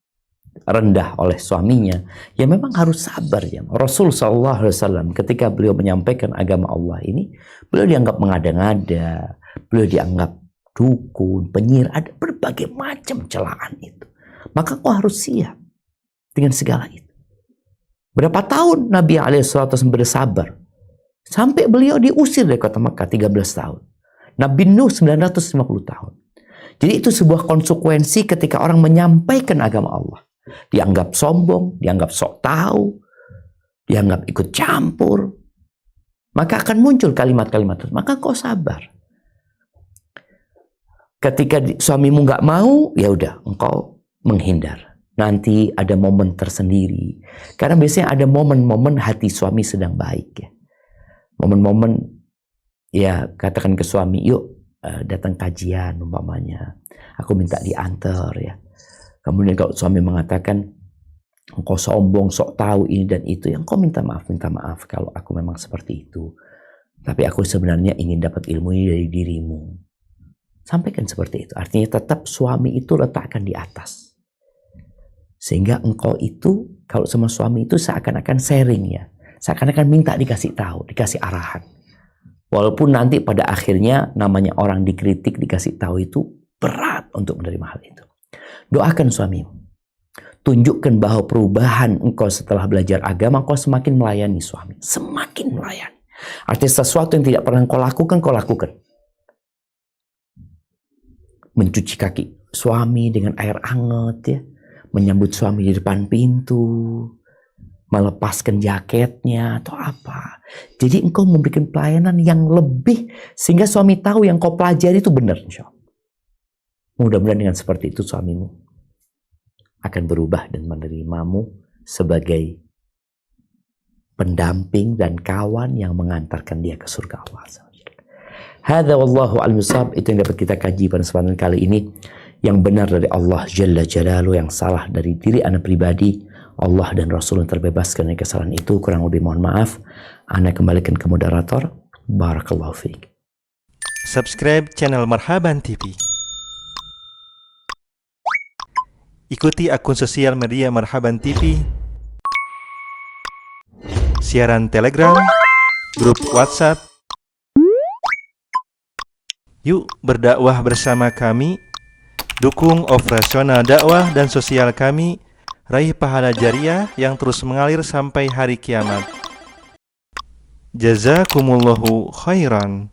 rendah oleh suaminya, ya memang harus sabar ya. Rasul SAW ketika beliau menyampaikan agama Allah ini, beliau dianggap mengada-ngada, beliau dianggap dukun, penyihir, ada berbagai macam celaan itu. Maka kau harus siap dengan segala itu. Berapa tahun Nabi SAW bersabar sampai beliau diusir dari kota Makkah 13 tahun. Nabi Nuh 950 tahun. Jadi itu sebuah konsekuensi ketika orang menyampaikan agama Allah. Dianggap sombong, dianggap sok tahu, dianggap ikut campur. Maka akan muncul kalimat-kalimat itu. Maka kau sabar. Ketika suamimu nggak mau, ya udah, engkau menghindar. Nanti ada momen tersendiri. Karena biasanya ada momen-momen hati suami sedang baik ya. Momen-momen ya katakan ke suami, yuk datang kajian umpamanya. Aku minta diantar ya. Kemudian kalau suami mengatakan, engkau sombong, sok tahu ini dan itu, yang kau minta maaf kalau aku memang seperti itu. Tapi aku sebenarnya ingin dapat ilmu ini dari dirimu. Sampaikan seperti itu. Artinya tetap suami itu letakkan di atas. Sehingga engkau itu, kalau sama suami itu seakan-akan sharing ya. Seakan-akan minta dikasih tahu, dikasih arahan. Walaupun nanti pada akhirnya namanya orang dikritik, dikasih tahu itu berat untuk menerima hal itu. Doakan suamimu. Tunjukkan bahwa perubahan engkau setelah belajar agama, engkau semakin melayani suami. Semakin melayani. Artinya sesuatu yang tidak pernah engkau lakukan. Mencuci kaki suami dengan air hangat ya. Menyambut suami di depan pintu. Melepaskan jaketnya atau apa. Jadi engkau memberikan pelayanan yang lebih. Sehingga suami tahu yang kau pelajari itu benar. Insya Allah. Mudah-mudahan dengan seperti itu suamimu akan berubah dan menerimamu sebagai pendamping dan kawan yang mengantarkan dia ke surga Allah. Hadza wallahu al-musab, itu yang dapat kita kaji pada kesempatan kali ini. Yang benar dari Allah Jalla Jalaluhu, yang salah dari diri anak pribadi. Allah dan Rasul yang terbebaskan dari kesalahan itu. Kurang lebih mohon maaf. Ana kembalikan ke moderator. Barakallahu fiik. Subscribe channel Marhaban TV. Ikuti akun sosial media Marhaban TV, siaran Telegram, grup WhatsApp. Yuk berdakwah bersama kami, dukung operasional dakwah dan sosial kami, raih pahala jariah yang terus mengalir sampai hari kiamat. Jazakumullahu khairan.